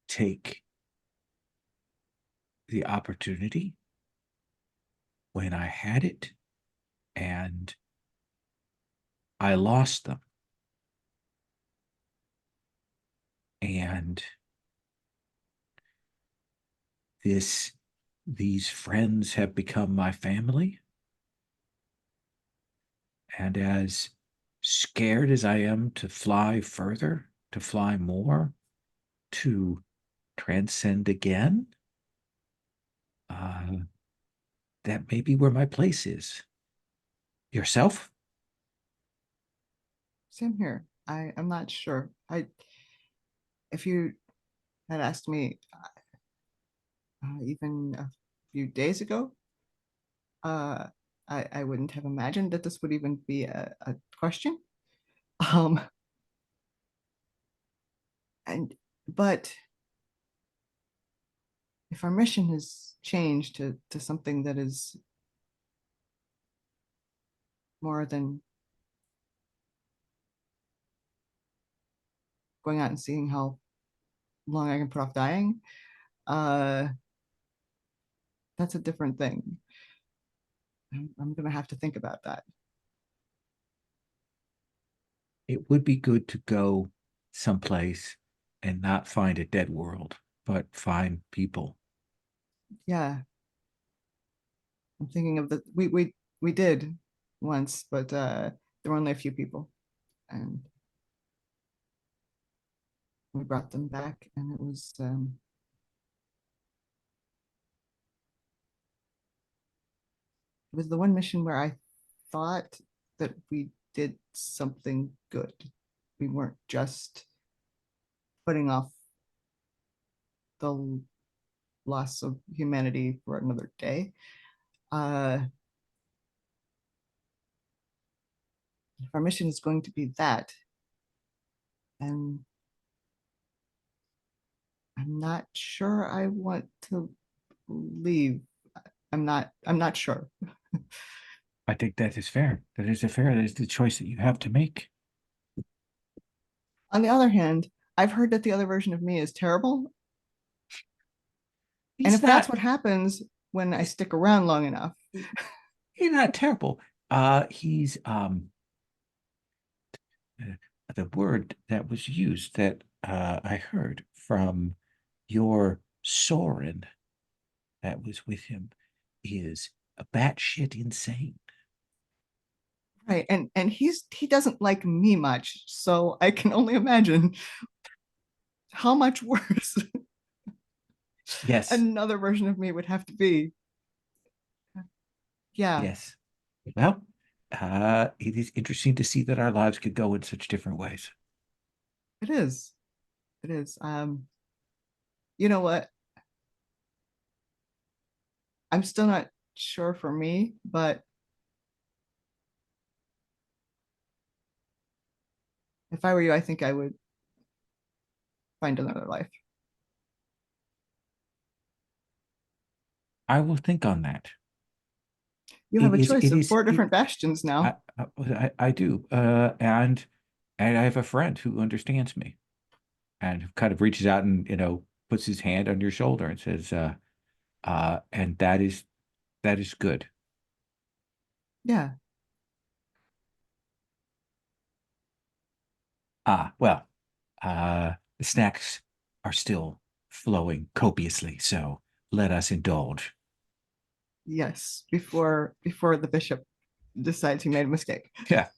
take the opportunity when I had it, and I lost them. And these friends have become my family. And as scared as I am to fly further, to fly more, to transcend again, that may be where my place is. Yourself? Same here. I'm not sure. If you had asked me even a few days ago, uh, I wouldn't have imagined that this would even be a question. Um, and but if our mission has changed to something that is more than going out and seeing how long I can put off dying, uh, that's a different thing. I'm gonna have to think about that. It would be good to go someplace and not find a dead world, but find people. Yeah, I'm thinking of the we did once, but there were only a few people, and we brought them back, and it was the one mission where I thought that we did something good. We weren't just putting off the loss of humanity for another day. If our mission is going to be that, and I'm not sure I want to leave. I'm not sure. I think that is fair. That is the choice that you have to make. On the other hand, I've heard that the other version of me is terrible. And He's if that's not, what happens when I stick around long enough, he's not terrible. He's the word that was used that I heard from your Soren that was with him is a batshit insane. right? And he doesn't like me much, so I can only imagine how much worse Yes. another version of me would have to be. Yeah. Yes. Well, it is interesting to see that our lives could go in such different ways. It is. It is. You know what? I'm still not sure for me, but if I were you, I think I would find another life. I will think on that. You have It a is- choice it of is- 4 different bastions now. I do. And I have a friend who understands me and kind of reaches out and, puts his hand on your shoulder and says, and that is good. Yeah. Well, the snacks are still flowing copiously, so let us indulge. Yes. Before the bishop decides he made a mistake. Yeah.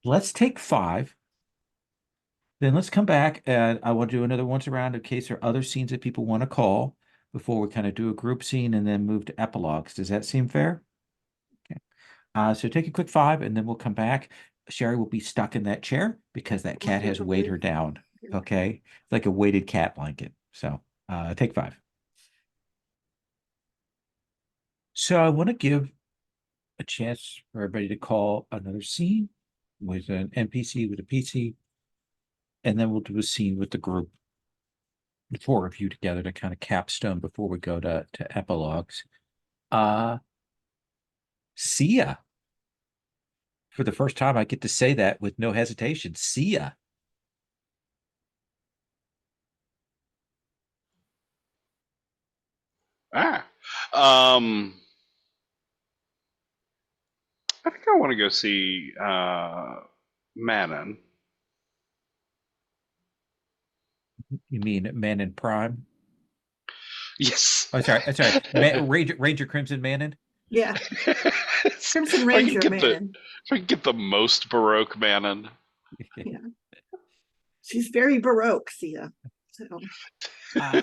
Let's take 5. Then let's come back and I will do another once around in case there are other scenes that people want to call before we kind of do a group scene and then move to epilogues. Does that seem fair? Okay. So take a quick 5 and then we'll come back. Sherry will be stuck in that chair because that cat has weighed her down. Okay. It's like a weighted cat blanket. So take 5. So I want to give a chance for everybody to call another scene with an NPC with a PC, and then we'll do a scene with the group, the 4 of you together to kind of capstone before we go to epilogues. See ya. For the first time, I get to say that with no hesitation. See ya. Um, I think I want to go see Manon. You mean Man in Prime? Yes. Oh, sorry. Ranger Crimson Manon? Yeah. Crimson If I can Ranger get the man. if I can get the most Baroque Manon. Yeah. She's very Baroque, Sia. So Uh,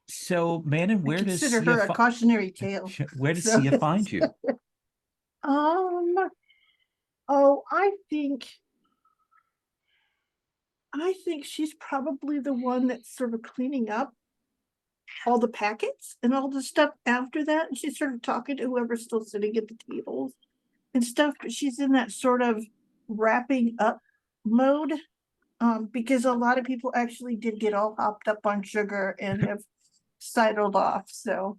so, Manon, I where does consider Sia her a cautionary tale. where does So- Sia find you? Oh, I think she's probably the one that's sort of cleaning up all the packets and all the stuff after that. And she's sort of talking to whoever's still sitting at the tables and stuff, but she's in that sort of wrapping up mode. Because a lot of people actually did get all hopped up on sugar and have sidled off. So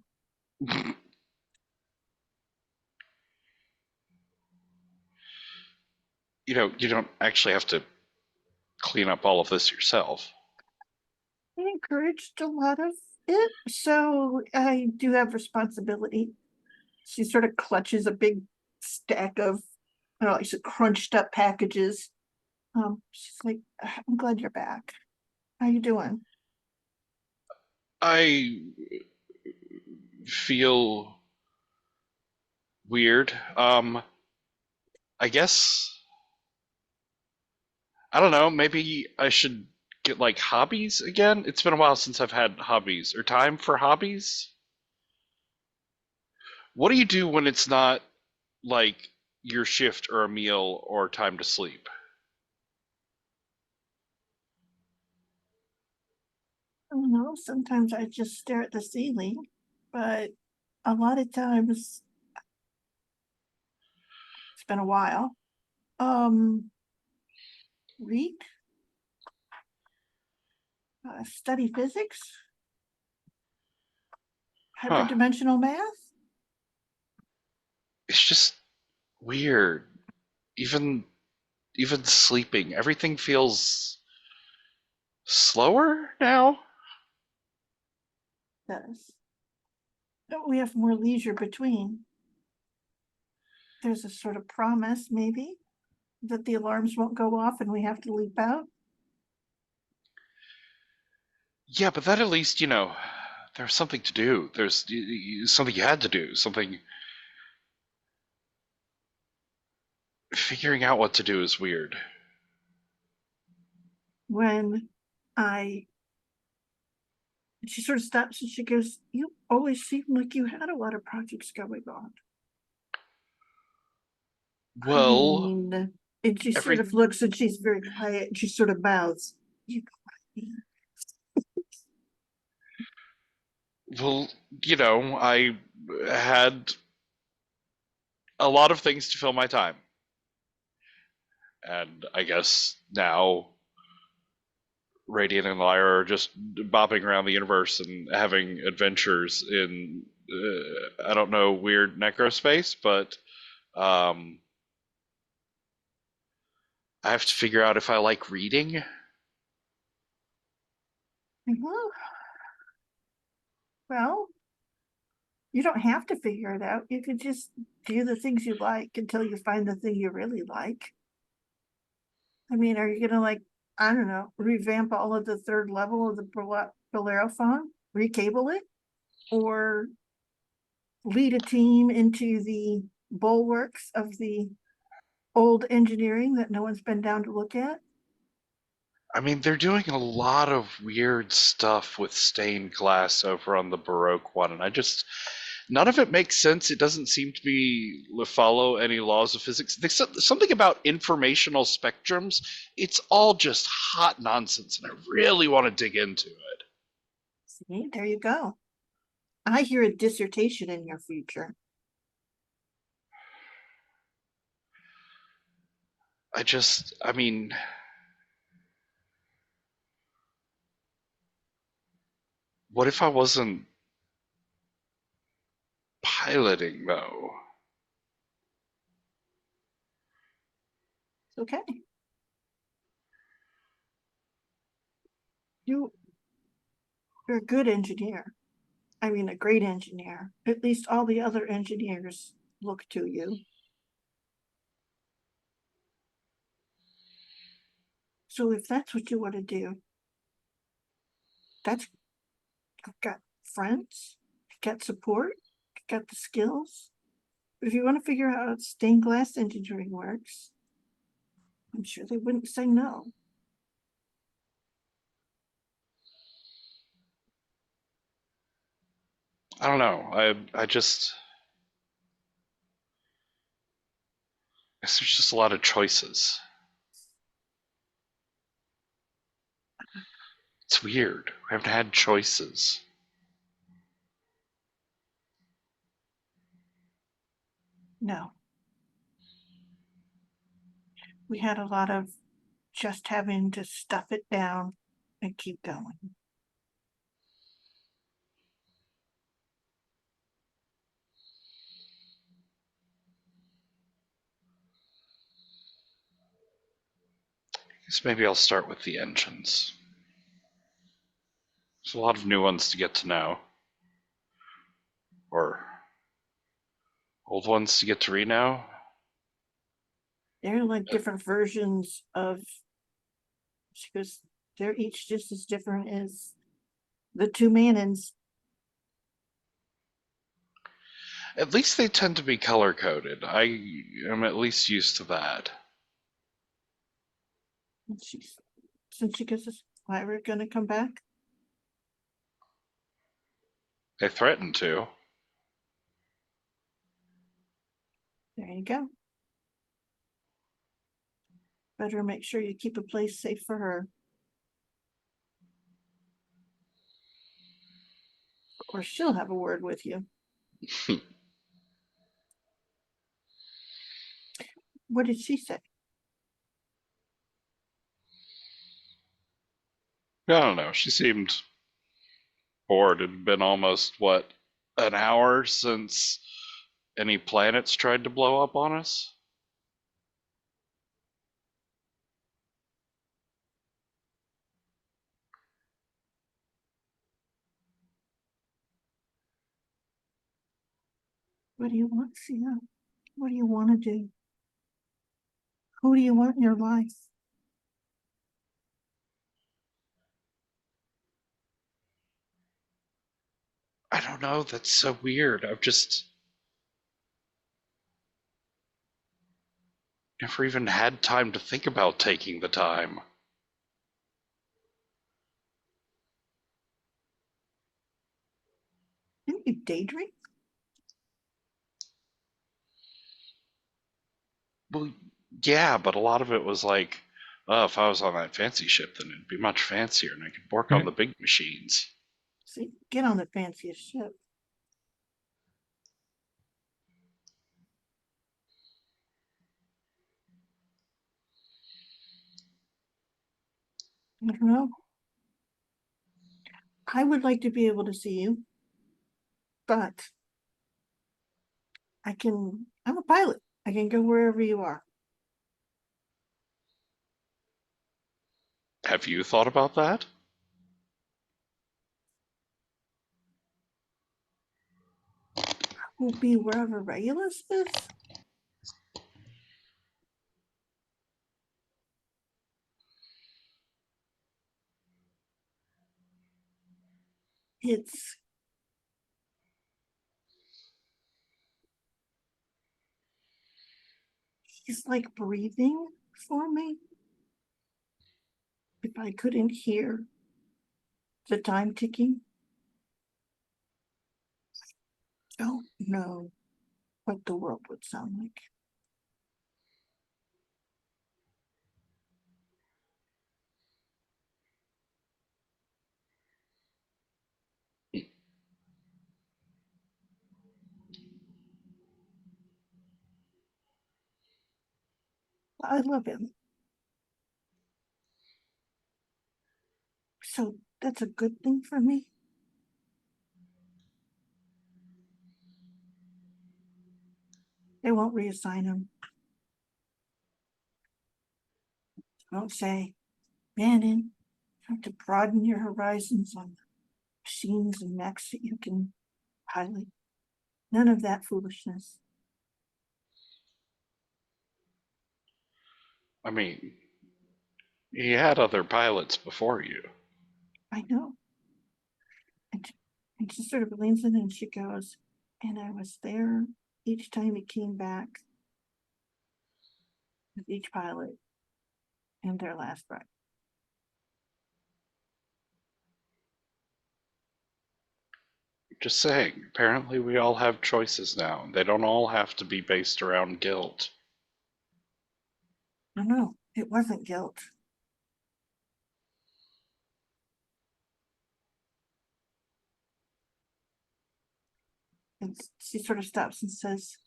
You know, you don't actually have to clean up all of this yourself. I encouraged a lot of it. So I do have responsibility. She sort of clutches a big stack of, I don't know, like some crunched up packages. She's like, I'm glad you're back. How you doing? I feel weird. I guess I don't know, maybe I should get like hobbies again. It's been a while since I've had hobbies or time for hobbies. What do you do when it's not like your shift or a meal or time to sleep? I don't know. Sometimes I just stare at the ceiling, but a lot of times it's been a while. Read, study physics, Huh. hyperdimensional math. It's just weird. Even even sleeping, everything feels slower now. Does. But we have more leisure between. There's a sort of promise, maybe, that the alarms won't go off and we have to leap out. Yeah, but that at least, there's something to do. There's something you had to do. Something figuring out what to do is weird. When she sort of stops and she goes, you always seem like you had a lot of projects going on. Well, And she sort of looks and she's very quiet and she sort of bows. You know what I mean? well, I had a lot of things to fill my time. And I guess now Radiant and Lyra are just bopping around the universe and having adventures in, I don't know, weird necrospace, but I have to figure out if I like reading. Well, you don't have to figure it out. You could just do the things you like until you find the thing you really like. I mean, are you gonna I don't know, revamp all of the third level of the Bellerophon, recable it, or lead a team into the bulwarks of the old engineering that no one's been down to look at? I mean, they're doing a lot of weird stuff with stained glass over on the Baroque one, and none of it makes sense. It doesn't seem to be follow any laws of physics. They said something about informational spectrums. It's all just hot nonsense, and I really want to dig into it. See, there you go. I hear a dissertation in your future. I mean, what if I wasn't piloting, though? Okay. You're a good engineer. I mean, a great engineer. At least all the other engineers look to you. So if that's what you want to do, I've got friends, I've got support, I've got the skills. But if you want to figure out how stained glass engineering works, I'm sure they wouldn't say no. I don't know. I just guess there's just a lot of choices. It's weird. We haven't had choices. No. We had a lot of just having to stuff it down and keep going. Guess maybe I'll start with the engines. There's a lot of new ones to get to know. Or old ones to get to read now. They're like different versions of, because they're each just as different as the two Manons. At least they tend to be color coded. I am at least used to that. And since she gets us, why we're gonna come back? They threaten to. There you go. Better make sure you keep a place safe for her. Or she'll have a word with you. What did she say? I don't know. She seemed bored. It had been almost, what, an hour since any planets tried to blow up on us? What do you want, Sia? What do you want to do? Who do you want in your life? I don't know. That's so weird. I've just never even had time to think about taking the time. Didn't you daydream? Well, yeah, but a lot of it was like, oh, if I was on that fancy ship, then it'd be much fancier and I could work on the big machines. See, get on the fanciest ship. I don't know. I would like to be able to see you, but I'm a pilot. I can go wherever you are. Have you thought about that? Will be wherever Regulus is. It's he's like breathing for me. If I couldn't hear the time ticking, I don't know what the world would sound like. I love him. So that's a good thing for me. They won't reassign him. Don't say, Bannon, you have to broaden your horizons on machines and mechs that you can pilot. None of that foolishness. I mean, he had other pilots before you. I know. And she sort of leans in and she goes, and I was there each time he came back with each pilot and their last ride. Just saying, apparently we all have choices now. They don't all have to be based around guilt. No, it wasn't guilt. And she sort of stops and says,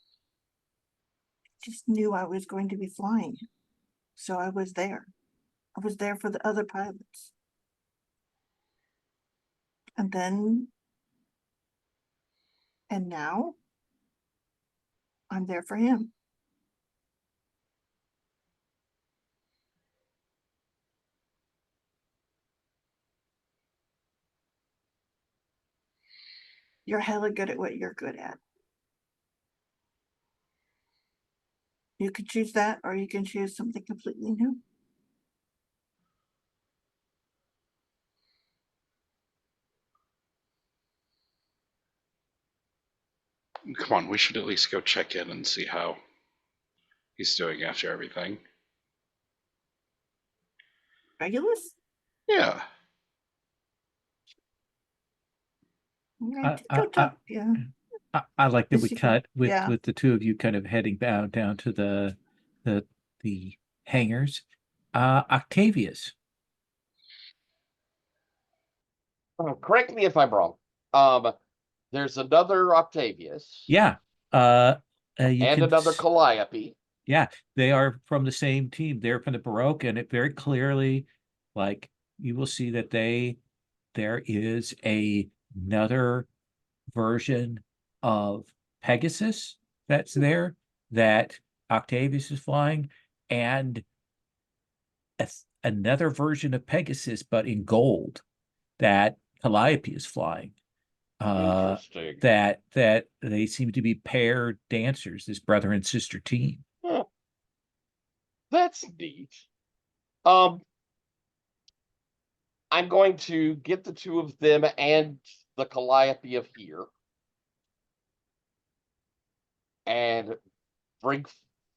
just knew I was going to be flying. So I was there. I was there for the other pilots. And now I'm there for him. You're hella good at what you're good at. You could choose that, or you can choose something completely new. Come on, we should at least go check in and see how he's doing after everything. Regulus? Yeah. Right. Go talk. Yeah. I like that Is we she cut with yeah. the two of you kind of heading down to the hangars. Octavius. Correct me if I'm wrong. There's another Octavius. Yeah. You and can another Calliope. Yeah, they are from the same team. They're from the Baroque, and it very clearly, like you will see that there is another version of Pegasus that's there that Octavius is flying, and another version of Pegasus, but in gold, that Calliope is flying. Interesting. That they seem to be paired dancers, this brother and sister team. Huh. That's neat. I'm going to get the two of them and the Calliope of here and bring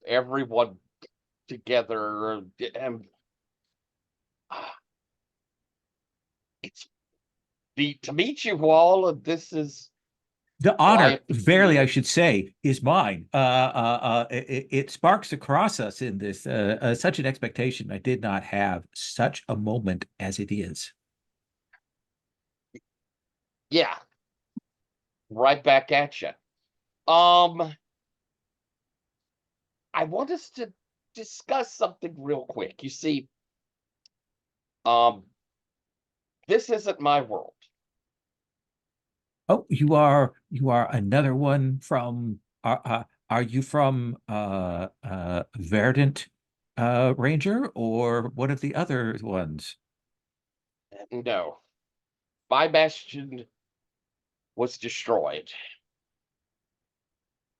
everyone together. And it's neat to meet you all. And this is The honor, Calliope. verily, I should say, is mine. It sparks across us in this such an expectation. I did not have such a moment as it is. Yeah. Right back at you. I want us to discuss something real quick. You see, this isn't my world. Oh, you are another one from. Are you from Verdant Ranger or one of the other ones? No. My bastion was destroyed.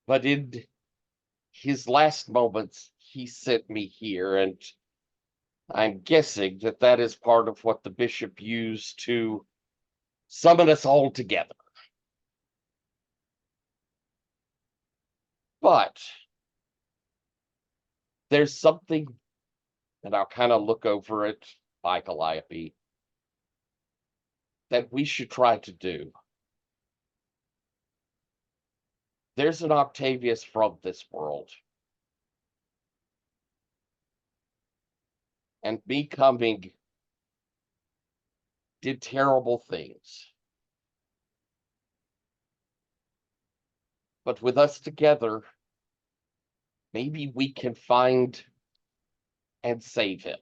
But in his last moments, he sent me here, and I'm guessing that that is part of what the bishop used to summon us all together. But there's something, and I'll kind of look over it by Calliope, that we should try to do. There's an Octavius from this world. And me coming did terrible things. But with us together, maybe we can find and save him.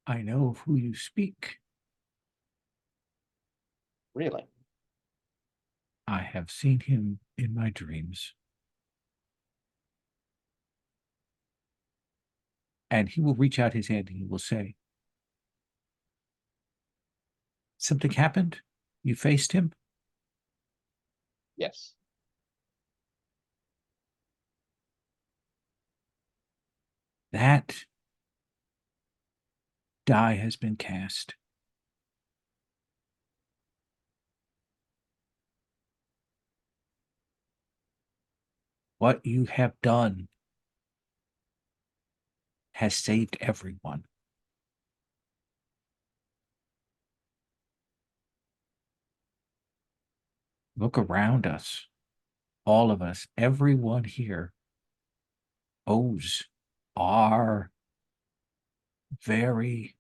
I know of who you speak. Really? I have seen him in my dreams. And he will reach out his hand and he will say, something happened? You faced him? Yes. That die has been cast. What you have done has saved everyone. Look around us. All of us, everyone here owes our very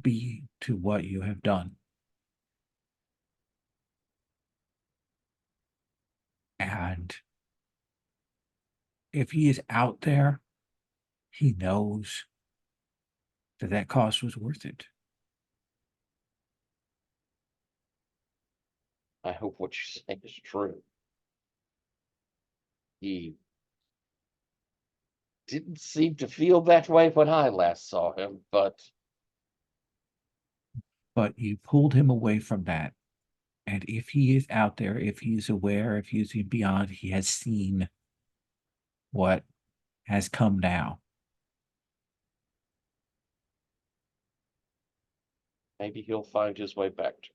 being to what you have done. And if he is out there, he knows that that cost was worth it. I hope what you say is true. He didn't seem to feel that way when I last saw him, but You pulled him away from that. And if he is out there, if he is aware, if he is beyond, he has seen what has come now. maybe he'll find his way back to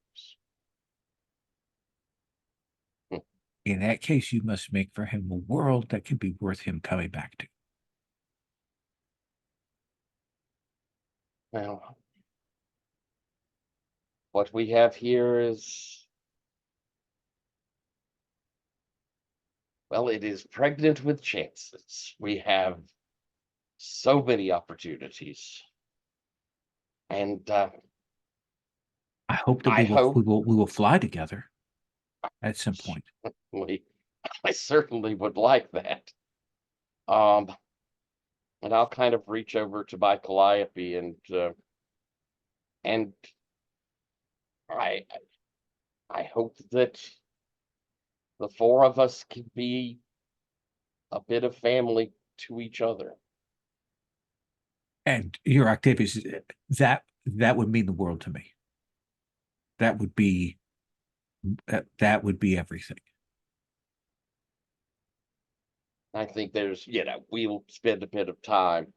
us. In that case, you must make for him a world that can be worth him coming back to. Well, what we have here is, well, it is pregnant with chances. We have so many opportunities. And I hope that I hope we will fly together at some point. I certainly would like that. And I'll kind of reach over to my Calliope and I hope that the four of us can be a bit of family to each other. And your activities, that would mean the world to me. That would be everything. I think there's, we'll spend a bit of time.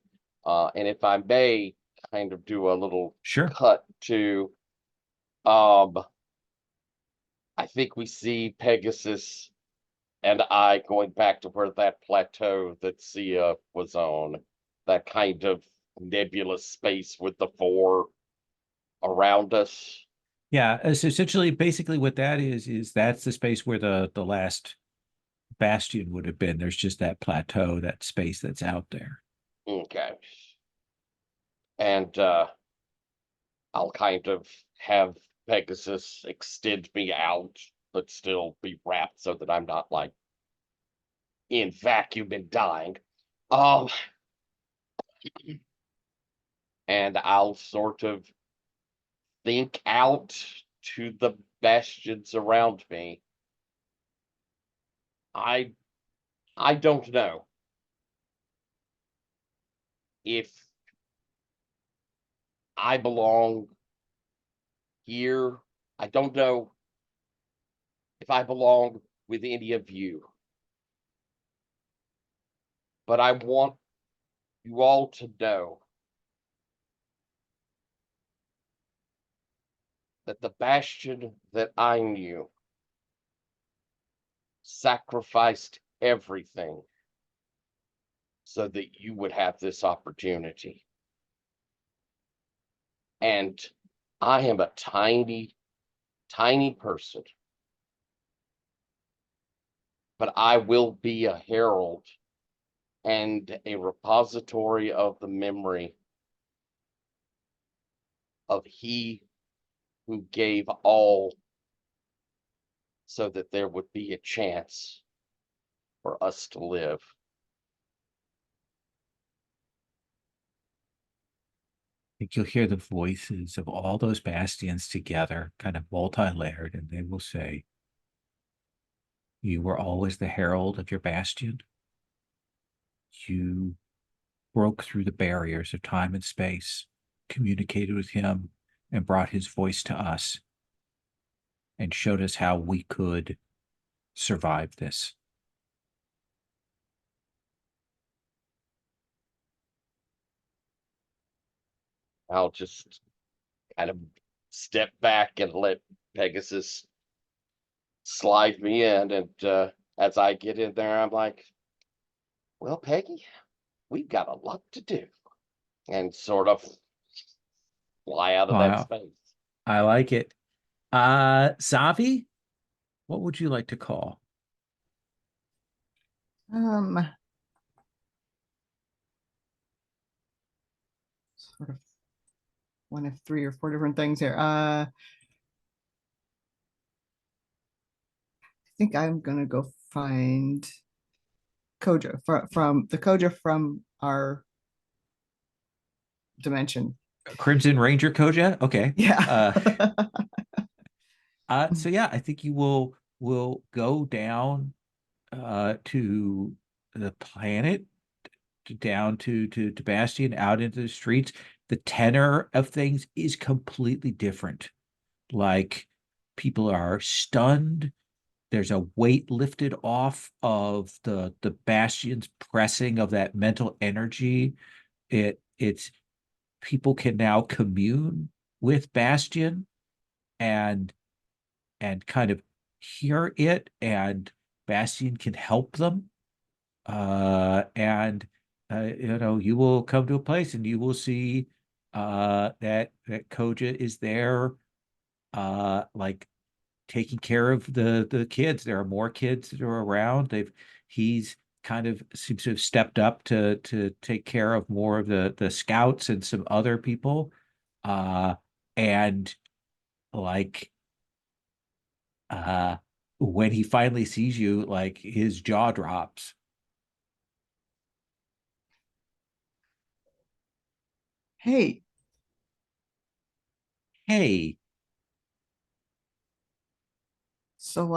And if I may kind of do a little Sure. cut to, I think we see Pegasus and I going back to where that plateau that Sia was on, that kind of nebulous space with the four around us. Yeah, essentially, basically what that is that's the space where the last bastion would have been. There's just that plateau, that space that's out there. Okay. And I'll kind of have Pegasus extend me out, but still be wrapped so that I'm not like in vacuum and dying. And I'll sort of think out to the bastions around me. I don't know if I belong here. I don't know if I belong with any of you. But I want you all to know that the bastion that I knew sacrificed everything so that you would have this opportunity. And I am a tiny, tiny person, but I will be a herald and a repository of the memory of he who gave all so that there would be a chance for us to live. I think you'll hear the voices of all those bastions together, kind of multi-layered, and they will say, you were always the herald of your bastion. You broke through the barriers of time and space, communicated with him, and brought his voice to us, and showed us how we could survive this. I'll just kind of step back and let Pegasus slide me in. And as I get in there, I'm like, well, Peggy, we've got a lot to do. And sort of fly out of that Wow, space. I like it. Savi, what would you like to call? Um, sort of one of 3 or 4 different things here. I think I'm gonna go find Koja from the Koja from our dimension. Crimson Ranger Koja? Okay. Yeah. So yeah, I think you will go down to the planet, down to Bastion, out into the streets. The tenor of things is completely different. Like people are stunned. There's a weight lifted off of the Bastion's pressing of that mental energy. It's people can now commune with Bastion and kind of hear it, and Bastion can help them. And you will come to a place and you will see that Koja is there, like taking care of the kids. There are more kids that are around. He's kind of seems to have stepped up to take care of more of the scouts and some other people. And like uh when he finally sees you, like his jaw drops. Hey, Hey, so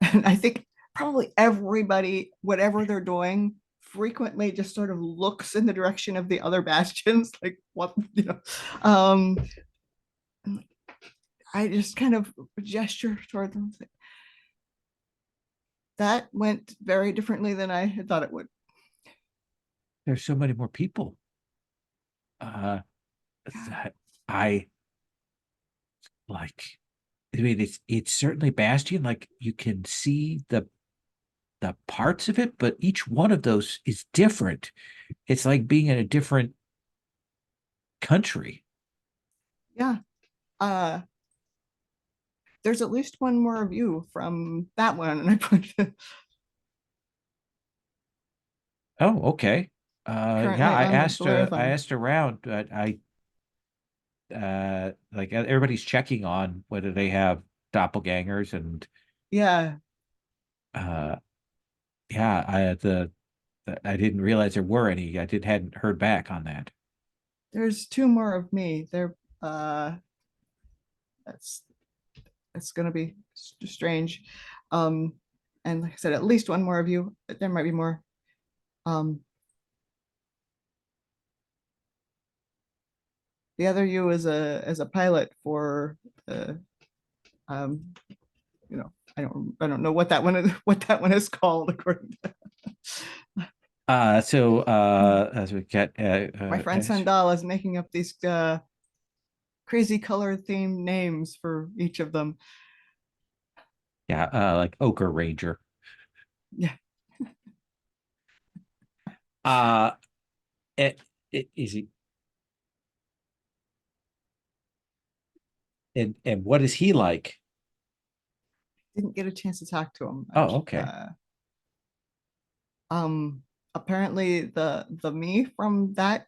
and I think probably everybody, whatever they're doing, frequently just sort of looks in the direction of the other bastions, like what, Um, I just kind of gesture toward them. That went very differently than I had thought it would. there's so many more people. Uh that I like I mean it's certainly Bastion, like you can see the parts of it, but each one of those is different. It's like being in a different country. Yeah. Uh, there's at least one more view from that one, and I put Oh, okay. Yeah, currently on the I marathon. asked around, but I like everybody's checking on whether they have doppelgangers, and Yeah, uh yeah, I didn't realize there were any. I did hadn't heard back on that. there's 2 more of me. That's it's gonna be strange. Um, and like I said, at least one more of you. There might be more. Um, the other you is a pilot for um, I don't know what that one is, what that one is called according to So as we get my friend Sandal is making up these crazy color themed names for each of them. yeah, like Ochre Ranger. Yeah. Uh it, is he, and what is he like? Didn't get a chance to talk to him. Oh, okay. Um, apparently the me from that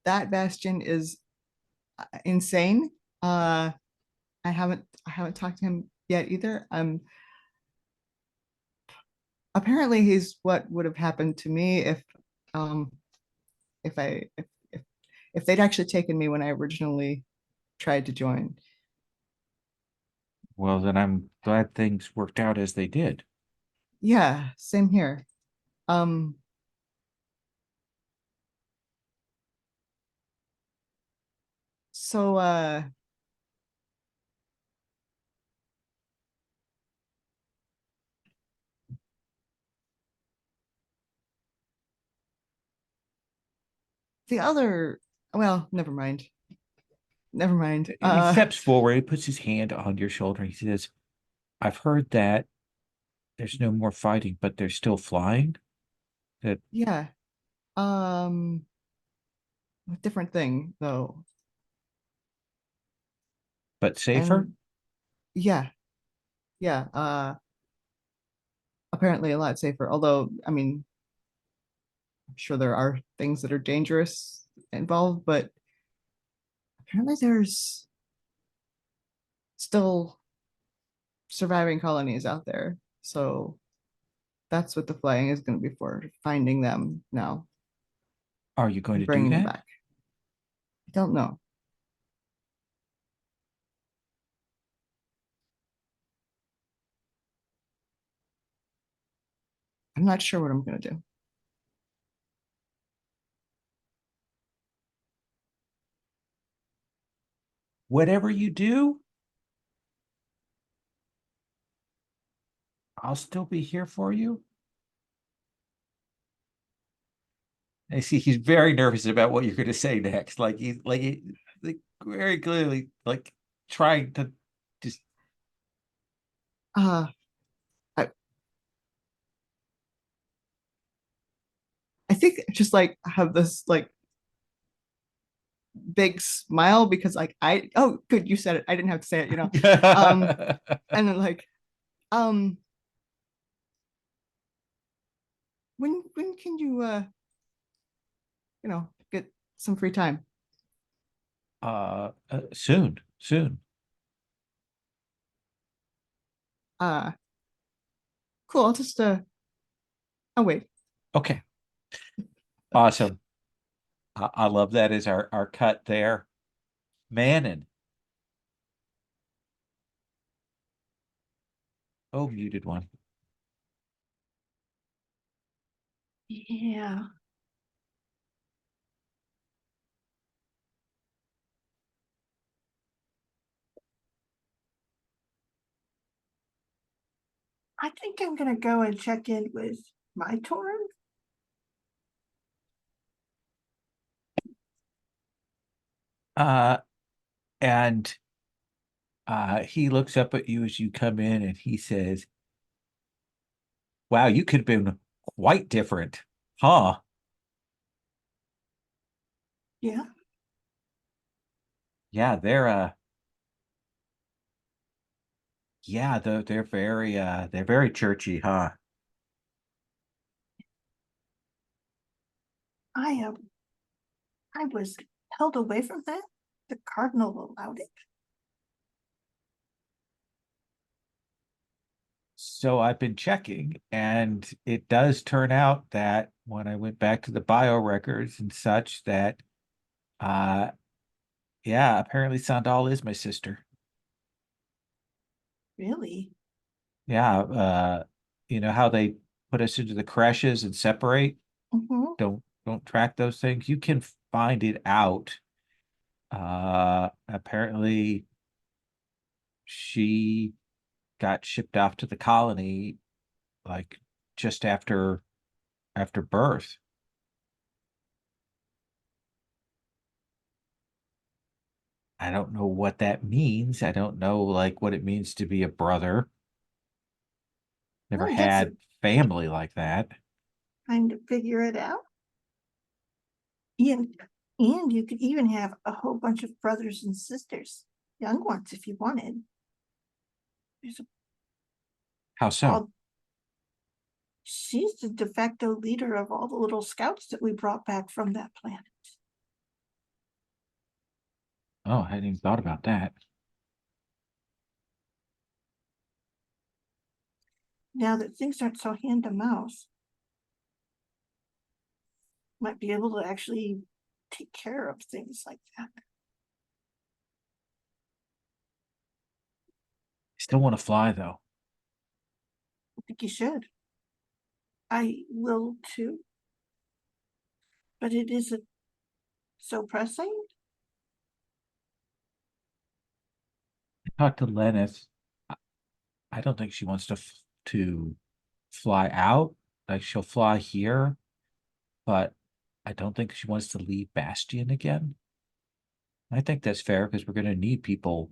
bastion is insane. I haven't talked to him yet either. Apparently he's what would have happened to me um if I if they'd actually taken me when I originally tried to join. Well, then I'm glad things worked out as they did. Yeah, same here. Um, so the other, well, never mind. Never mind. He steps forward, he puts his hand on your shoulder, and he says, I've heard that there's no more fighting, but they're still flying. That Yeah. A different thing though. but safer? And yeah, yeah. Apparently a lot safer. Although, I mean, I'm sure there are things that are dangerous involved, but apparently there's still surviving colonies out there. So that's what the flying is going to be for, finding them now Are you going and to do bringing them that? back. I don't know. I'm not sure what I'm going to do. Whatever you do, I'll still be here for you. I see he's very nervous about what you're going to say next. Like very clearly like trying to just Uh, I, I think just like have this like big smile because like oh good you said it, I didn't have to say it, you know. um and then like um when can you you know get some free time? soon. uh cool, I'll just I'll wait. Okay. Awesome. I love that as our cut there. Mannon. Oh, muted one. Yeah. I think I'm gonna go and check in with my Torin. And he looks up at you as you come in and he says, wow, you could have been quite different, huh? Yeah. Yeah, they're very churchy, huh? I I was held away from that. The cardinal allowed it. So I've been checking, and it does turn out that when I went back to the bio records and such, that uh yeah, apparently Sandal is my sister. Really? Yeah, you know how they put us into the creches and separate? Mm-hmm. Don't track those things. You can find it out. Apparently she got shipped off to the colony like just after birth. I don't know what that means. I don't know like what it means to be a brother. Never Well, I guess had family like that. trying to figure it out. And you could even have a whole bunch of brothers and sisters, young ones if you wanted. There's a How so? all she's the de facto leader of all the little scouts that we brought back from that planet. Oh, I hadn't even thought about that. Now that things aren't so hand to mouth, might be able to actually take care of things like that. Still want to fly though. I think you should. I will too. But it isn't so pressing. Talk to Lennis. I don't think she wants to fly out. Like she'll fly here, but I don't think she wants to leave Bastion again. I think that's fair because we're going to need people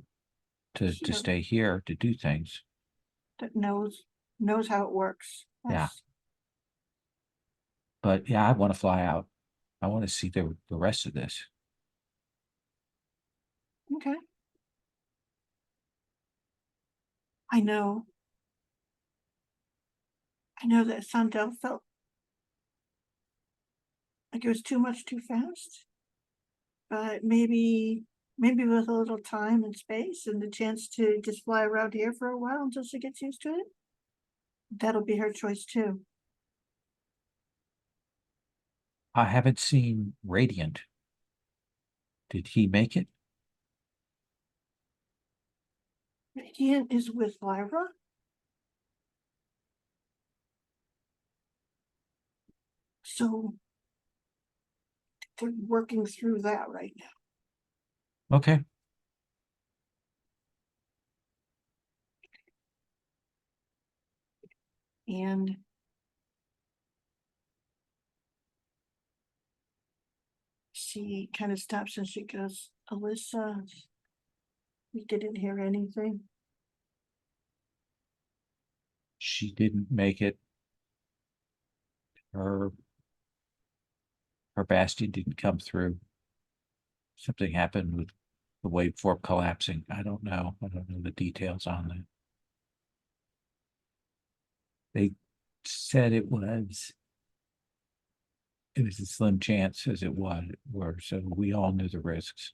to Sure. stay here to do things. That knows how it works. Yeah. Yes. But yeah, I want to fly out. I want to see the rest of this. Okay. I know. I know that Sandel felt like it was too much too fast. But maybe with a little time and space and the chance to just fly around here for a while until she gets used to it, that'll be her choice too. I haven't seen Radiant. Did he make it? Radiant is with Lyra. So they're working through that right now. Okay. And she kind of stops and she goes, Alyssa, we didn't hear anything. She didn't make it. Her Bastion didn't come through. Something happened with the waveform collapsing. I don't know. I don't know the details on that. They said it was a slim chance as it were, so we all knew the risks.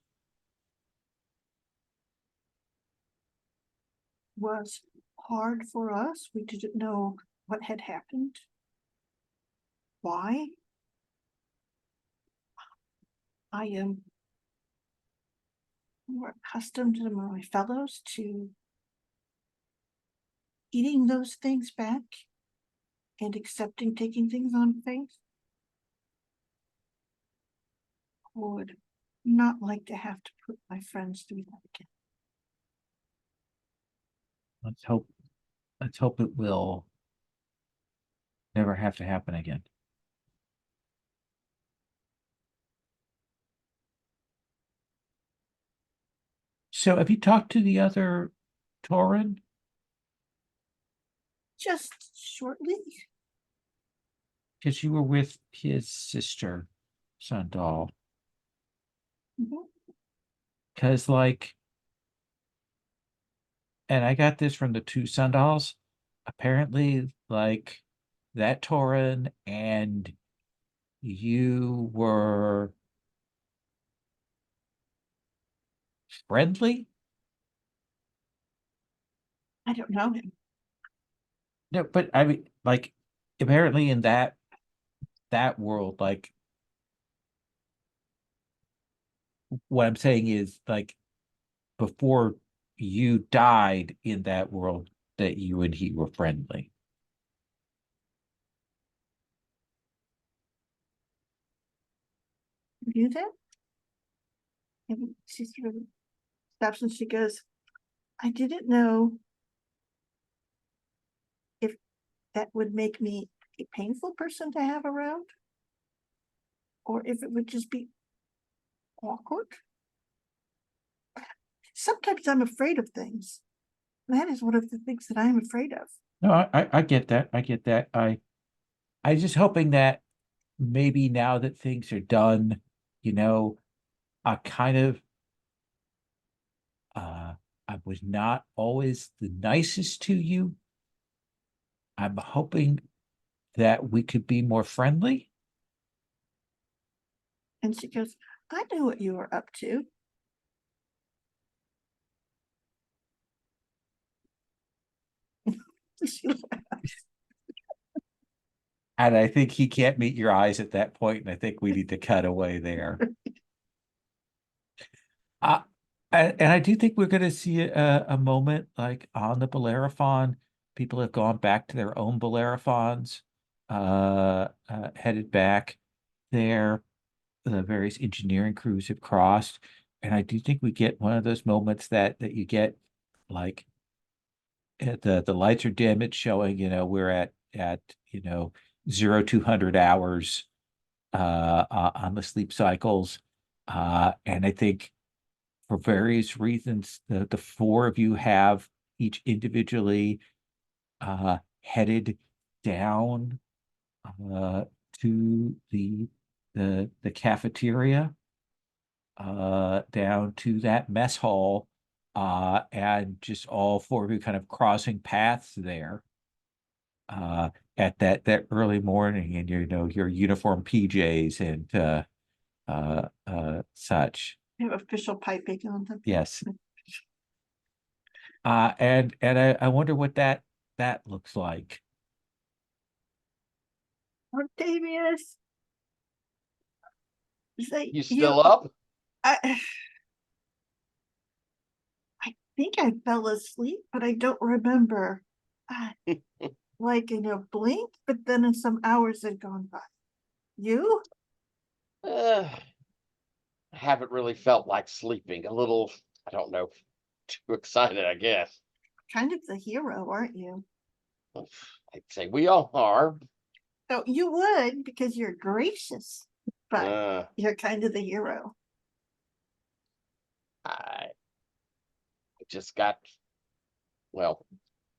Was hard for us. We didn't know what had happened. Why? I am more accustomed to my fellows to eating those things back and accepting taking things on faith. Would not like to have to put my friends through that again. Let's hope it will never have to happen again. So have you talked to the other Tauren? Just shortly. Because you were with his sister, Sandal. Because like, and I got this from the two Sandals, apparently like that Tauren and you were friendly? I don't know him. No, but I mean, like, apparently in that world, like, what I'm saying is, like, before you died in that world, that you and he were friendly. You did? And she sort of stops and she goes, I didn't know if that would make me a painful person to have around or if it would just be awkward. Sometimes I'm afraid of things. That is one of the things that I'm afraid of. No, I get that. I get that. I just hoping that maybe now that things are done, you know, I kind of I was not always the nicest to you. I'm hoping that we could be more friendly. And she goes, I knew what you were up to. She laughs. And I think he can't meet your eyes at that point, and I think we need to cut away there. And I do think we're going to see a moment like on the Bellerophon. People have gone back to their own Bellerophons, headed back there. The various engineering crews have crossed, and I do think we get one of those moments that you get, like the lights are dim. It's showing, we're at 0 to 100 hours on the sleep cycles. And I think for various reasons, the four of you have each individually headed down to the cafeteria, down to that mess hall, and just all four of you kind of crossing paths there at that early morning in your uniform PJs and such. You have official piping on them. Yes. And I wonder what that looks like. Octavius, is that You still up? I think I fell asleep, but I don't remember. Like in a blink, but then some hours had gone by. You? I haven't really felt like sleeping. A little, I don't know, too excited, I guess. Kind of the hero, aren't you? I'd say we all are. Oh, you would because you're gracious, but Uh, you're kind of the hero. I just got, well,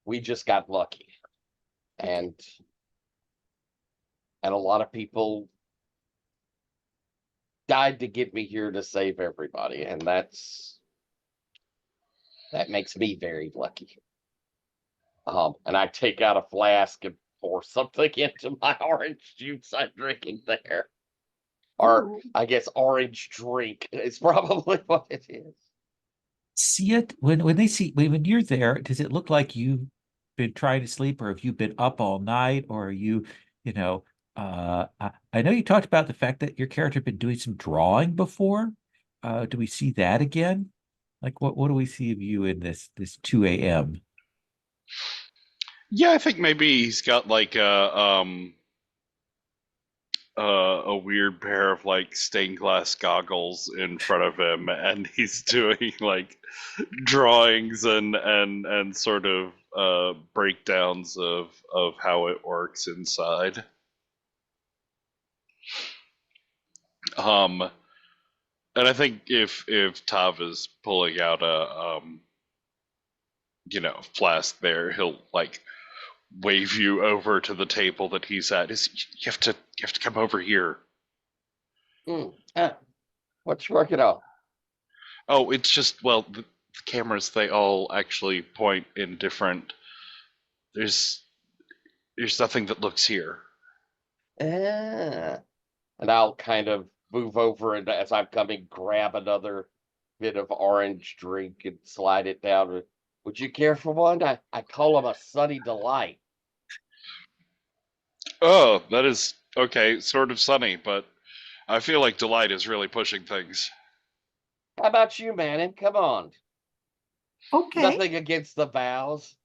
we just got lucky. And a lot of people died to get me here to save everybody, and that makes me very lucky. And I take out a flask and pour something into my orange juice I'm drinking there. Or Ooh. I guess orange drink is probably what it is. See it when they see when you're there, does it look like you've been trying to sleep, or have you been up all night, or are you, I know you talked about the fact that your character had been doing some drawing before. Do we see that again? Like what do we see of you in this 2 a.m.? Yeah, I think maybe he's got like a weird pair of like stained glass goggles in front of him, and he's doing like drawings and sort of breakdowns of how it works inside. Um, and I think if Tav is pulling out a flask there, he'll like wave you over to the table that he's at. You have to come over here. What you working on? Oh, it's just, well, the cameras, they all actually point in different. There's nothing that looks here. And I'll kind of move over, and as I'm coming, grab another bit of orange drink and slide it down. Would you care for one? I call them a sunny delight. Oh, that is okay, sort of sunny, but I feel like Delight is really pushing things. How about you, Manon? Come on. Okay. Nothing against the vows.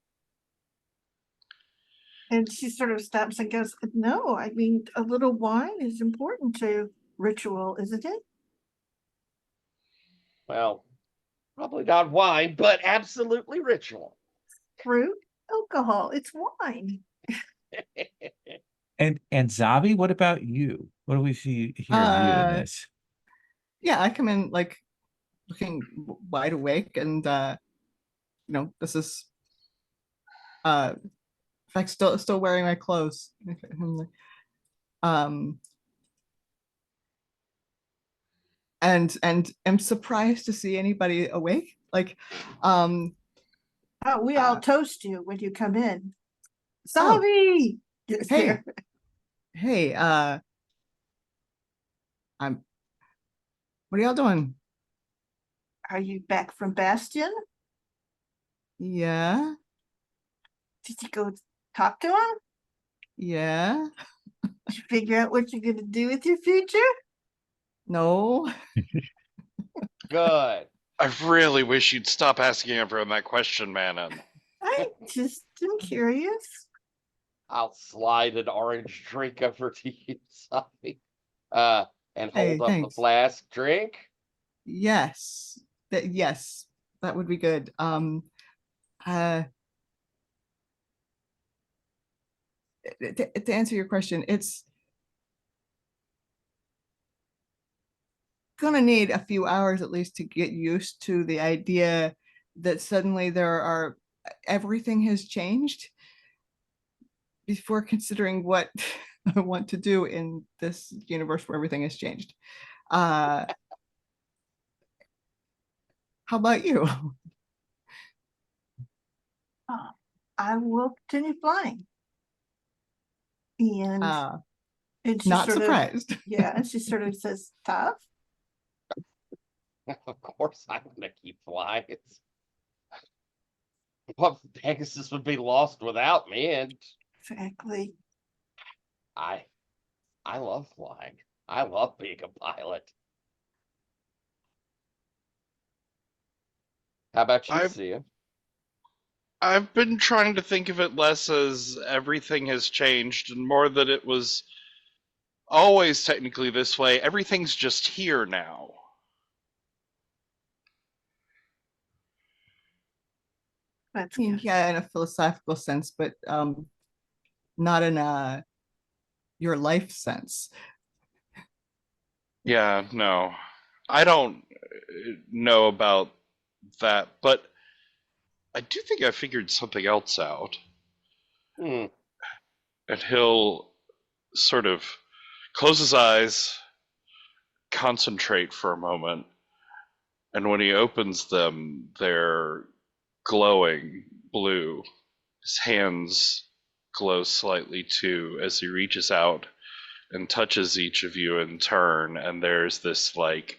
And she sort of stops and goes, no, I mean, a little wine is important to ritual, isn't it? Well, probably not wine, but absolutely ritual. Fruit, alcohol, it's wine. And Zavi, what about you? What do we see here of you in this? Yeah, I come in like looking wide awake, and this is in fact still wearing my clothes. And am surprised to see anybody awake. Like we all toast you when you come in. Oh. Zavi! Hey. Hey, what are y'all doing? Are you back from Bastion? Yeah. Did you go talk to him? Yeah. Did you figure out what you're going to do with your future? No. Good. I really wish you'd stop asking everyone that question, Manon. I just am curious. I'll slide an orange drink over to you, Sophie. And hold up thanks. the flask. Drink? Yes. Yes, that would be good. To answer your question, it's gonna need a few hours at least to get used to the idea that suddenly everything has changed before considering what I want to do in this universe where everything has changed. How about you? I will continue flying. And Uh, and she not sort surprised. yeah, and she sort of says, tough. Of course, I'm gonna keep flying. What Pegasus would be lost without me, and Exactly. I I love flying. I love being a pilot. How about you, I've Sia? I've been trying to think of it less as everything has changed and more that it was always technically this way. Everything's just here now. That's good. Yeah, in a philosophical sense, but not in a your life sense. Yeah, no. I don't know about that, but I do think I figured something else out. Hmm. And he'll sort of close his eyes, concentrate for a moment, and when he opens them, they're glowing blue. His hands glow slightly too as he reaches out and touches each of you in turn, and there's this like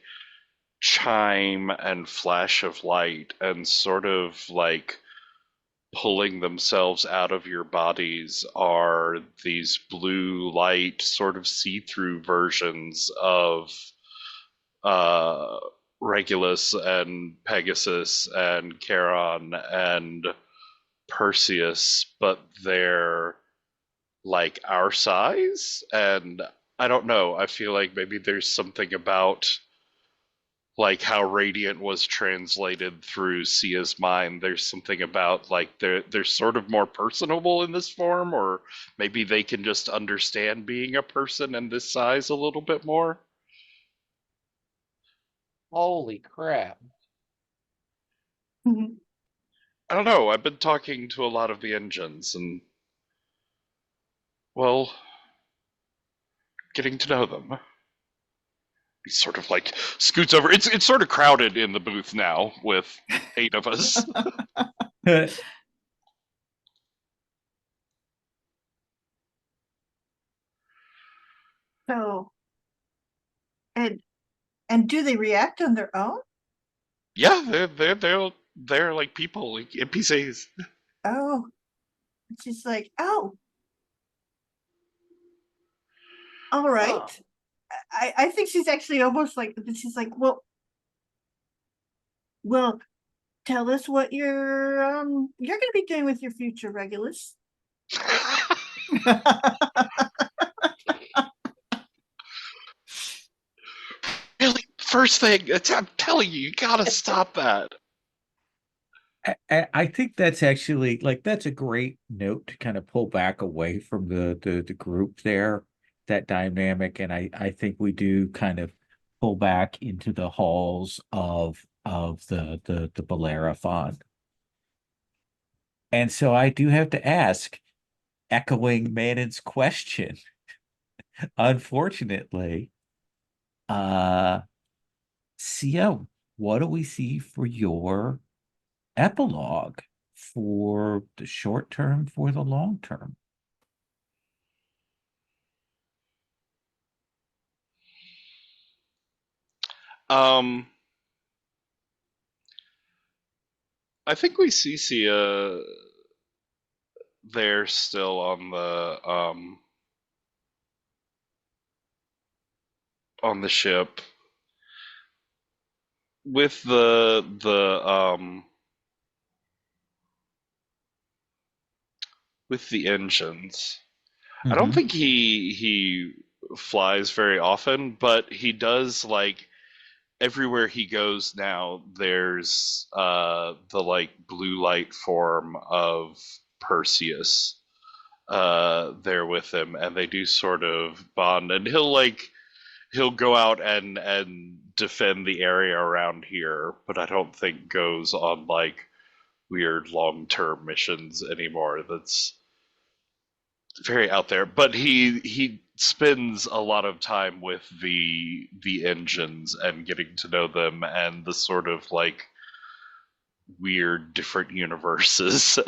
chime and flash of light and sort of like pulling themselves out of your bodies are these blue light sort of see-through versions of uh Regulus and Pegasus and Charon and Perseus, but they're like our size. And I don't know, I feel like maybe there's something about like how Radiant was translated through Sia's mind. There's something about like they're sort of more personable in this form, or maybe they can just understand being a person in this size a little bit more. Holy crap. Mhm. I don't know. I've been talking to a lot of the engines and well, getting to know them. He sort of like scoots over. It's sort of crowded in the booth now with 8 of us. So, and and do they react on their own? Yeah, they're like people, like NPCs. Oh, and she's like, oh, all right. Huh. I think she's actually almost like, she's like, well, tell us what you're gonna be doing with your future, Regulus. Really, first thing, I'm telling you, you gotta stop that. I think that's actually like that's a great note to kind of pull back away from the group there, that dynamic, and I think we do kind of pull back into the halls of the Bellerophon. And so I do have to ask, echoing Manon's question, unfortunately, uh Sia, what do we see for your epilogue for the short term, for the long term? Um, I think we see Sia there still on the ship with the with the engines. I don't Mhm. think he flies very often, but he does like everywhere he goes now. There's the like blue light form of Perseus there with him, and they do sort of bond. And he'll go out and defend the area around here, but I don't think goes on like weird long-term missions anymore. That's very out there. But he spends a lot of time with the engines and getting to know them and the sort of like weird different universes.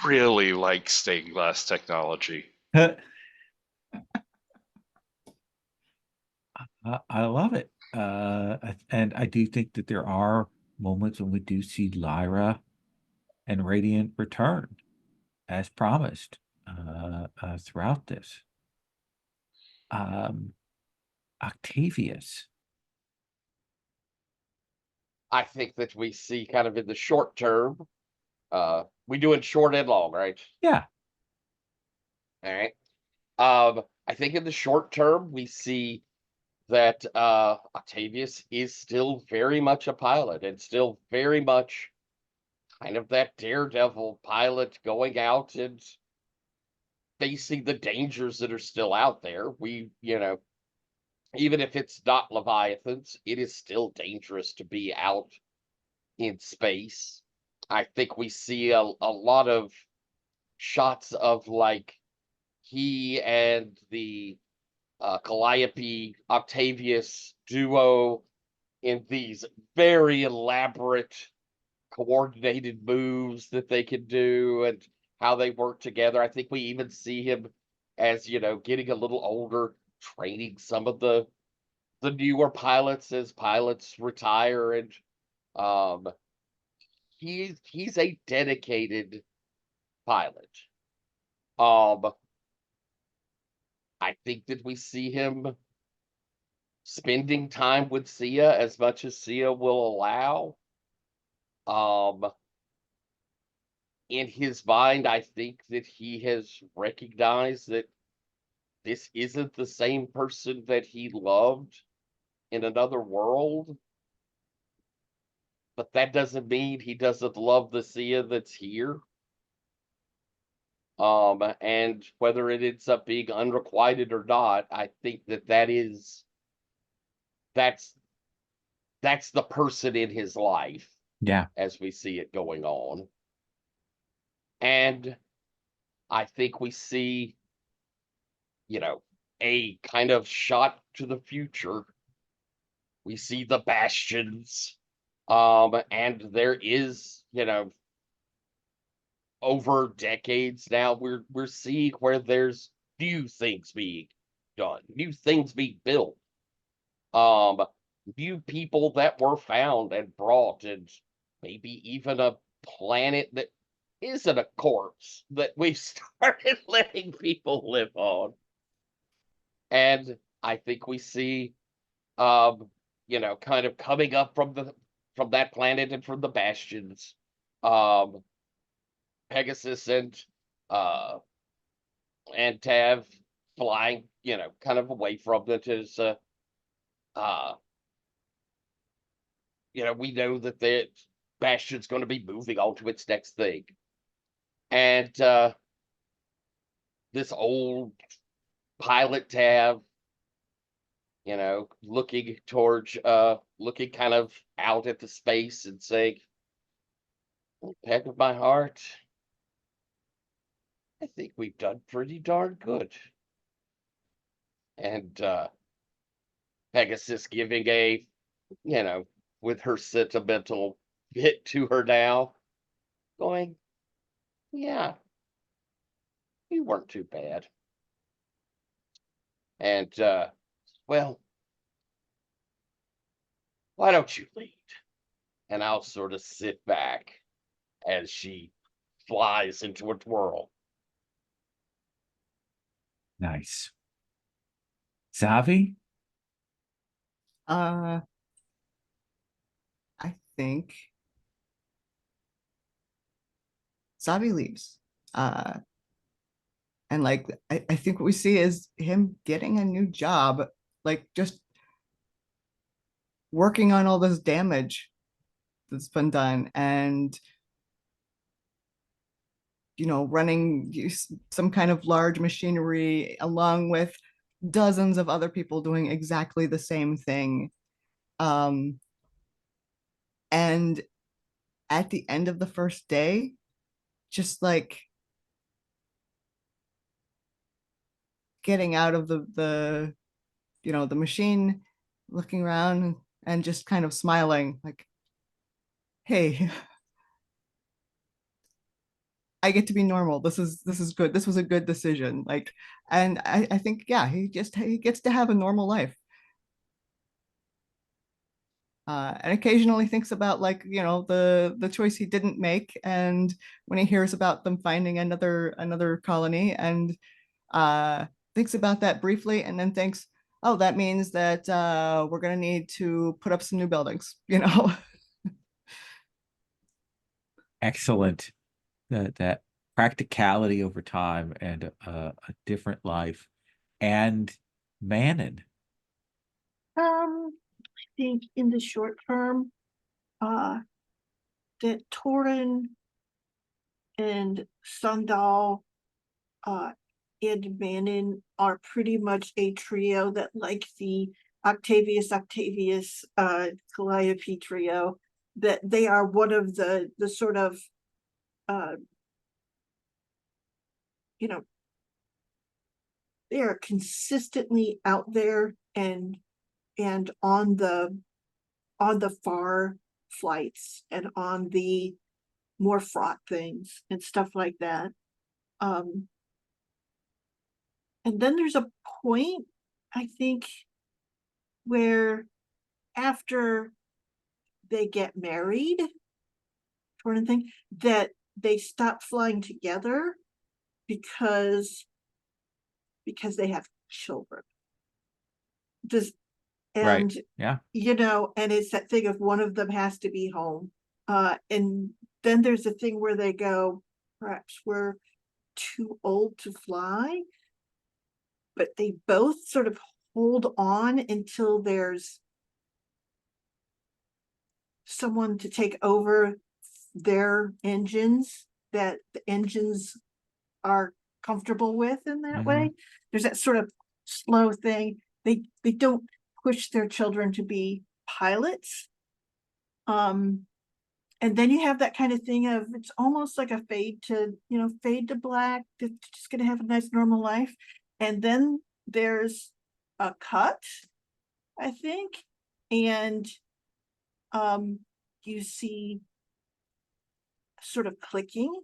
Really like stained glass technology. I love it. And I do think that there are moments when we do see Lyra and Radiant return as promised throughout this. Octavius. I think that we see kind of in the short term. We doing short and long, right? Yeah. All right. I think in the short term we see that Octavius is still very much a pilot and still very much kind of that daredevil pilot going out and facing the dangers that are still out there. We, even if it's not Leviathans, it is still dangerous to be out in space. I think we see a lot of shots of like he and the Calliope Octavius duo in these very elaborate coordinated moves that they can do and how they work together. I think we even see him as, getting a little older, training some of the newer pilots as pilots retire, and um he's a dedicated pilot. Um I think that we see him spending time with Sia as much as Sia will allow. Um, in his mind, I think that he has recognized that this isn't the same person that he loved in another world. But that doesn't mean he doesn't love the Sia that's here. And whether it ends up being unrequited or not, I think that that's the person in his life Yeah. as we see it going on. And I think we see, a kind of shot to the future. We see the Bastions. And there is, over decades now, we're seeing where there's new things being done, new things being built. New people that were found and brought, and maybe even a planet that isn't a corpse that we started letting people live on. And I think we see, kind of coming up from that planet and from the Bastions, Pegasus and Tav flying, kind of away from it as we know that the Bastion's going to be moving on to its next thing. And this old pilot Tav, looking kind of out at the space and saying, "Heck of my heart, I think we've done pretty darn good." And Pegasus giving a, with her sentimental bit to her now, going, "Yeah, we weren't too bad." And well, why don't you lead? And I'll sort of sit back as she flies into a twirl. Nice. Zavi? I think Sabi leaves. And like I think what we see is him getting a new job, like just working on all this damage that's been done, and running some kind of large machinery along with dozens of other people doing exactly the same thing. And at the end of the first day, just like getting out of the the machine, looking around and just kind of smiling like, hey, I get to be normal. This is good. This was a good decision. Like, and I think, yeah, he gets to have a normal life. And occasionally thinks about, like, the choice he didn't make, and when he hears about them finding another colony, and thinks about that briefly, and then thinks, oh, that means that we're gonna need to put up some new buildings, Excellent. That practicality over time and a different life. And Manon. I think in the short term, that Torin and Sundal, and Manon are pretty much a trio that, like the Octavius, Calliope trio, that they are one of the sort of, they are consistently out there and on the far flights and on the more fraught things and stuff like that. And then there's a point, I think, where after they get married, sort of thing, that they stop flying together because they have children. Just Right. and Yeah. and it's that thing of one of them has to be home. And then there's a thing where they go, perhaps we're too old to fly, but they both sort of hold on until there's someone to take over their engines that the engines are comfortable with in that way. There's that sort of slow thing. They don't push their children to be pilots. And then you have that kind of thing of, it's almost like a fade to black. They're just gonna have a nice normal life. And then there's a cut, I think, and you see sort of clicking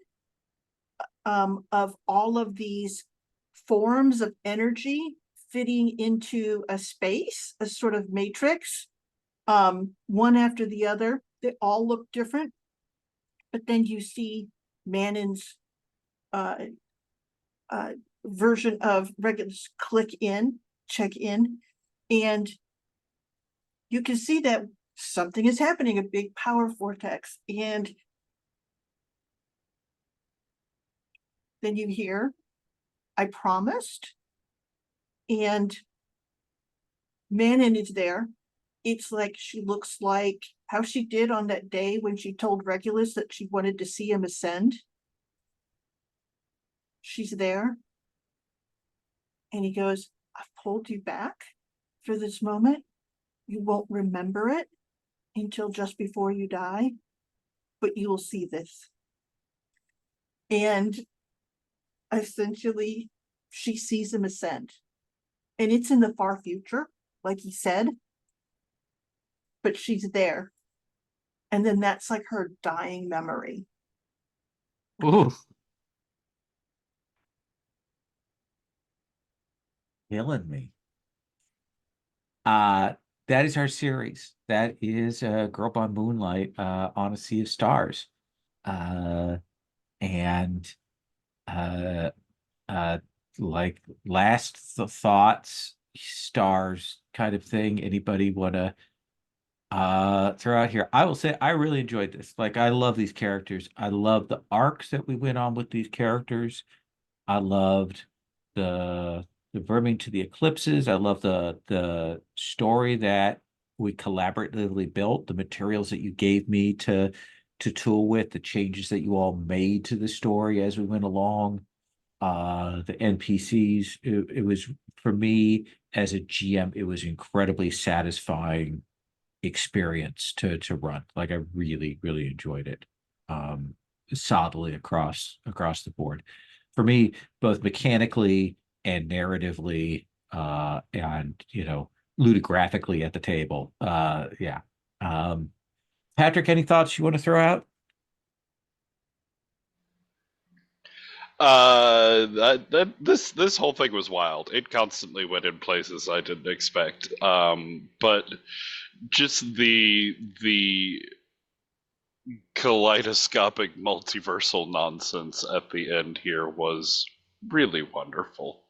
of all of these forms of energy fitting into a space, a sort of matrix, one after the other. They all look different, but then you see Manon's version of regular click in, check in, and you can see that something is happening, a big power vortex. And then you hear, I promised, and Manon is there. It's like she looks like how she did on that day when she told Regulus that she wanted to see him ascend. She's there. And he goes, I've pulled you back for this moment. You won't remember it until just before you die, but you will see this. And essentially, she sees him ascend. And it's in the far future, like he said, but she's there. And then that's like her dying memory. Ooh. Killing me. That is our series. That is Girl by Moonlight, on a Sea of Stars. And like last thoughts, stars kind of thing. Anybody want to throw out here? I will say I really enjoyed this. Like, I love these characters. I love the arcs that we went on with these characters. I loved the Verming to the Eclipses. I love the story that we collaboratively built, the materials that you gave me to tool with, the changes that you all made to the story as we went along. The NPCs, it was, for me as a GM, it was incredibly satisfying experience to run. Like, I really, really enjoyed it. Solidly across the board. For me, both mechanically and narratively, and ludographically at the table. Yeah. Patrick, any thoughts you want to throw out? This whole thing was wild. It constantly went in places I didn't expect. But just the kaleidoscopic multiversal nonsense at the end here was really wonderful.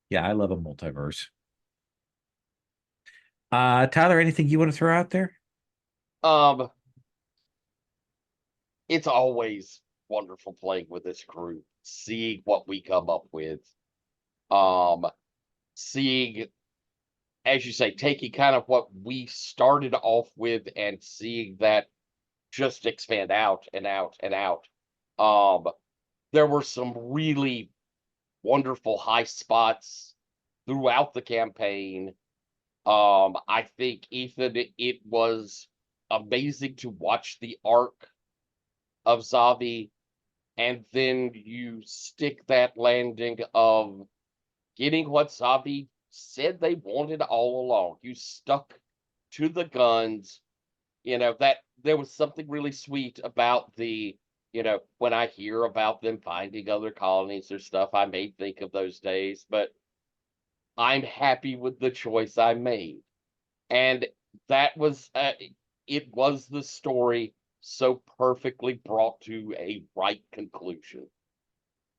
Yeah, I love a multiverse. Tyler, anything you want to throw out there? Um, it's always wonderful playing with this group, seeing what we come up with. Seeing, as you say, taking kind of what we started off with and seeing that just expand out and out and out. There were some really wonderful high spots throughout the campaign. I think, Ethan, it was amazing to watch the arc of Zavi, and then you stick that landing of getting what Zavi said they wanted all along. You stuck to the guns. That there was something really sweet about when I hear about them finding other colonies or stuff, I may think of those days, but I'm happy with the choice I made. And that was, it was the story so perfectly brought to a right conclusion.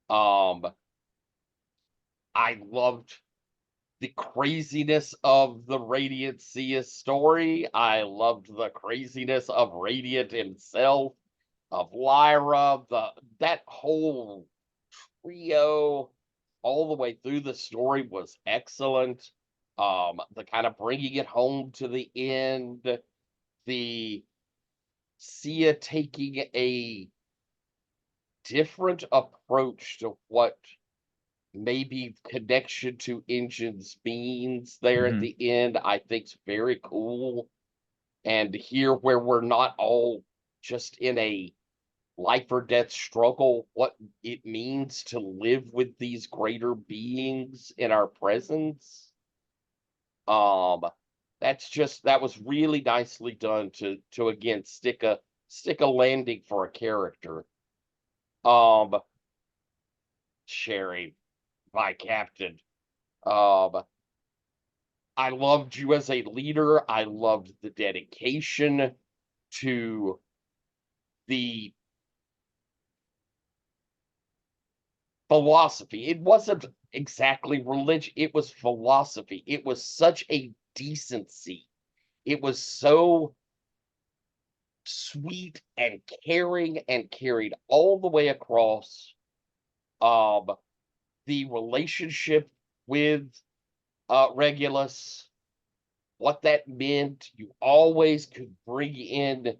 I loved the craziness of the Radiant Sia story. I loved the craziness of Radiant himself, of Lyra, that whole trio all the way through the story was excellent. The kind of bringing it home to the end, the Sia taking a different approach to what maybe connection to engines means there at the end, I think's very cool. And here, where we're not all just in a life or death struggle, what it means to live with these greater beings in our presence. That was really nicely done to again stick a landing for a character. Sherry, my captain. I loved you as a leader. I loved the dedication to the philosophy. It wasn't exactly religion, it was philosophy. It was such a decency. It was so sweet and caring and carried all the way across. The relationship with Regulus, what that meant, you always could bring in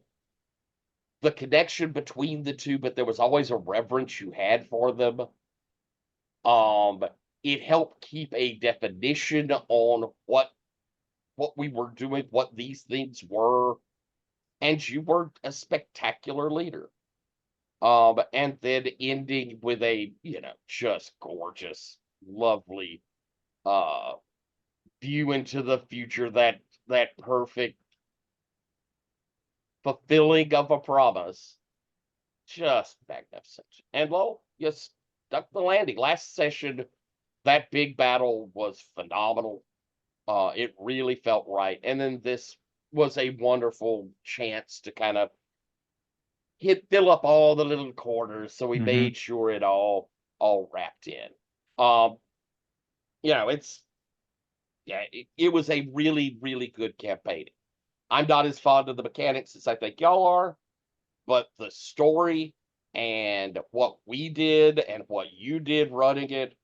the connection between the two, but there was always a reverence you had for them. It helped keep a definition on what we were doing, what these things were, and you were a spectacular leader. And then ending with a, just gorgeous, lovely view into the future, that perfect fulfilling of a promise. Just magnificent. And well, you stuck the landing. Last session, that big battle was phenomenal. It really felt right. And then this was a wonderful chance to kind of fill up all the little corners, so we made sure it all wrapped in. It was a really, really good campaign. I'm not as fond of the mechanics as I think y'all are, but the story and what we did and what you did running it,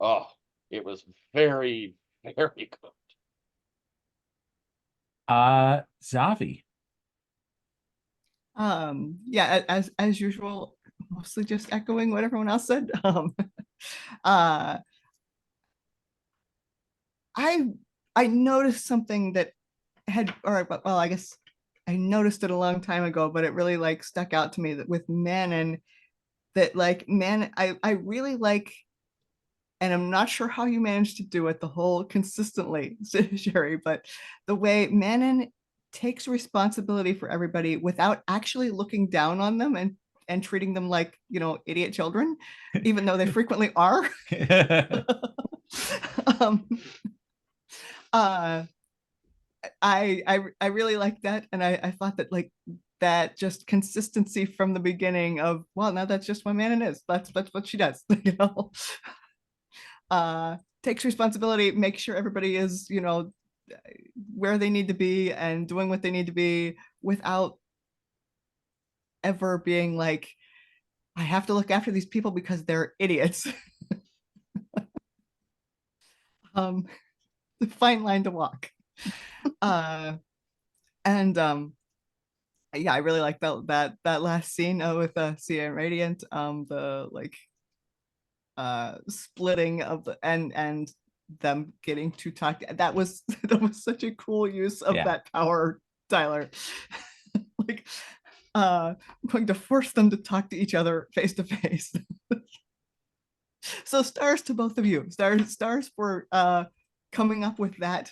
oh, it was very, very good. Zavi. Yeah, as usual, mostly just echoing what everyone else said. Uh, I I noticed something that had, or well, I guess I noticed it a long time ago, but it really like stuck out to me that with Manon, that like I really like, and I'm not sure how you managed to do it the whole consistently, Sherry, but the way Manon takes responsibility for everybody without actually looking down on them and treating them like, you know, idiot children, even though they frequently are. um, uh, I really like that, and I thought that like that just consistency from the beginning of, well, now that's just what Manon is. That's what she does, you know. Takes responsibility, makes sure everybody is, you know, where they need to be and doing what they need to be without ever being like, I have to look after these people because they're idiots. The fine line to walk. And yeah, I really like that last scene with Sia and Radiant, the like splitting of the and them getting to talk. That was that was such a cool use of that power, Tyler. Like I'm going to force them to talk to each other face to face. So stars to both of you. Stars for coming up with that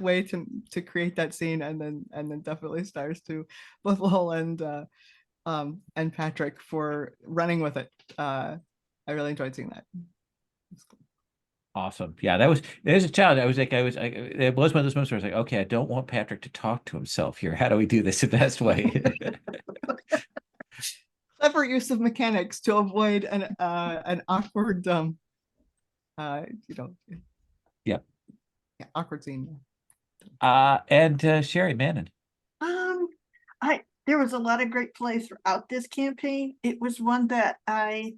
way to create that scene, and then definitely stars to both Lowell and Patrick for running with it. I really enjoyed seeing that. Awesome. Yeah, there's a challenge. It was one of those moments where I was like, okay, I don't want Patrick to talk to himself here. How do we do this the best way? Clever use of mechanics to avoid an awkward you know, yeah, awkward scene. And Sherry Mannon. There was a lot of great plays throughout this campaign. It was one that I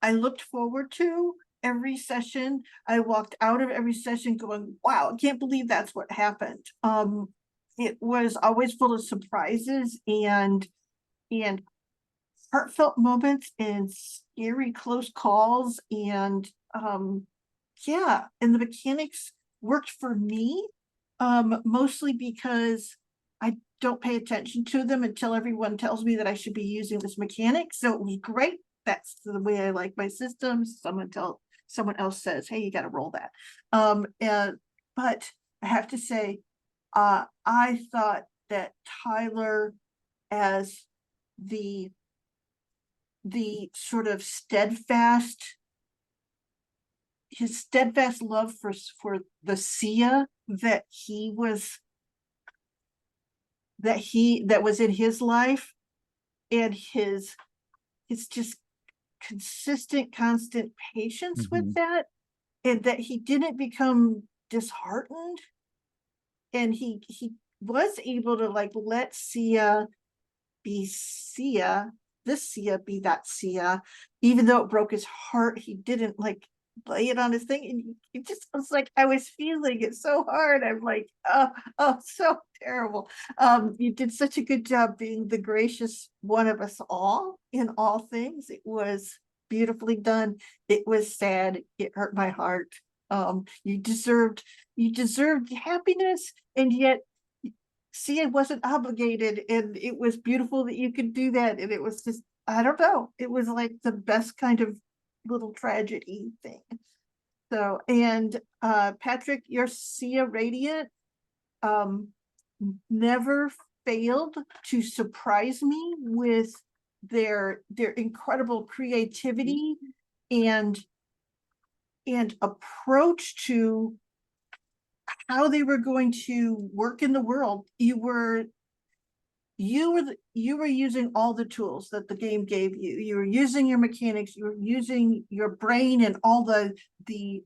looked forward to every session. I walked out of every session going, wow, I can't believe that's what happened. It was always full of surprises and heartfelt moments and scary close calls, and yeah, and the mechanics worked for me, mostly because I don't pay attention to them until everyone tells me that I should be using this mechanic. So it was great. That's the way I like my systems. Someone else says, hey, you got to roll that. But I have to say, I thought that Tyler, as the sort of his steadfast love for the Sia that was in his life, and his just consistent, constant patience with that, and that he didn't become disheartened, and he was able to like let Sia be Sia, this Sia be that Sia, even though it broke his heart. He didn't like lay it on his thing, and it just was like I was feeling it so hard. I'm like, oh, so terrible. You did such a good job being the gracious one of us all in all things. It was beautifully done. It was sad. It hurt my heart. You deserved happiness, and yet Sia wasn't obligated, and it was beautiful that you could do that. And it was just, I don't know, it was like the best kind of little tragedy thing. So, and Patrick, your Sia Radiant never failed to surprise me with their incredible creativity and approach to how they were going to work in the world. You were using all the tools that the game gave you. You were using your mechanics, you were using your brain and all the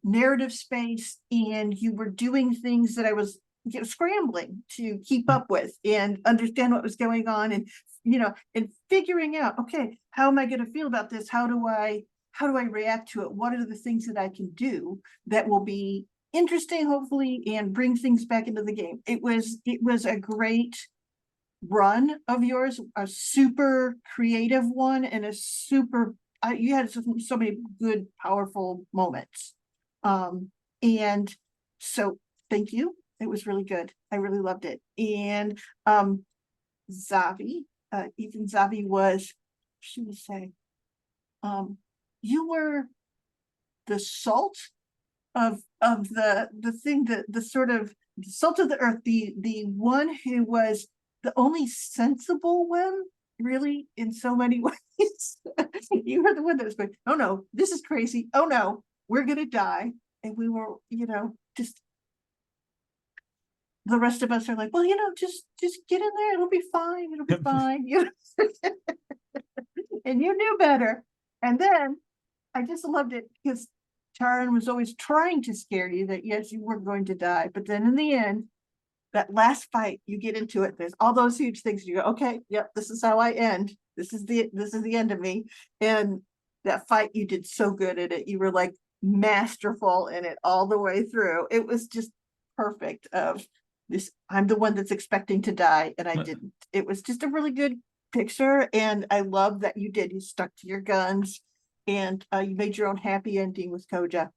narrative space, and you were doing things that I was scrambling to keep up with and understand what was going on, and and figuring out, okay, how am I going to feel about this? How do I react to it? What are the things that I can do that will be interesting, hopefully, and bring things back into the game? It was a great run of yours, a super creative one and a super, you had so many good, powerful moments. And so thank you. It was really good. I really loved it. And Zavi, Ethan Zavi was, should we say, you were the salt of the thing, the sort of salt of the earth, the one who was the only sensible one, really, in so many ways. You were the one that was going, oh no, this is crazy. Oh no, we're gonna die. And we were, just the rest of us are like, well, just get in there. It'll be fine. It'll be fine. And you knew better. And then I just loved it because Taran was always trying to scare you that yes, you weren't going to die. But then in the end, that last fight, you get into it. There's all those huge things. You go, okay, yep, this is how I end. This is the end of me. And that fight, you did so good at it. You were like masterful in it all the way through. It was just perfect. Of this, I'm the one that's expecting to die, and I didn't. It was just a really good picture, and I love that you did. You stuck to your guns, and you made your own happy ending with Koja.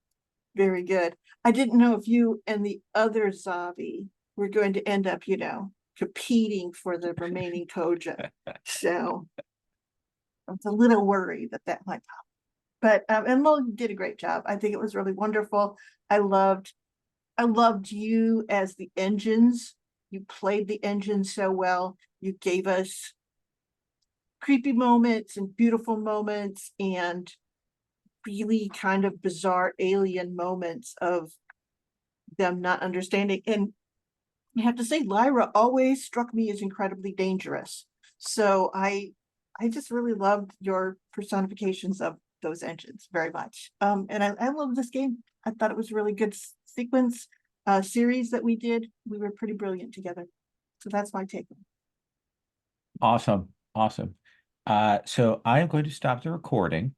Very good. I didn't know if you and the other Zavi were going to end up, competing for the remaining Koja. So I was a little worried that might pop. But and Mo did a great job. I think it was really wonderful. I loved you as the engines. You played the engines so well. You gave us creepy moments and beautiful moments and really kind of bizarre alien moments of them not understanding. And I have to say, Lyra always struck me as incredibly dangerous. So I just really loved your personifications of those engines very much. And I love this game. I thought it was a really good sequence series that we did. We were pretty brilliant together. So that's my take. Awesome. So I am going to stop the recording.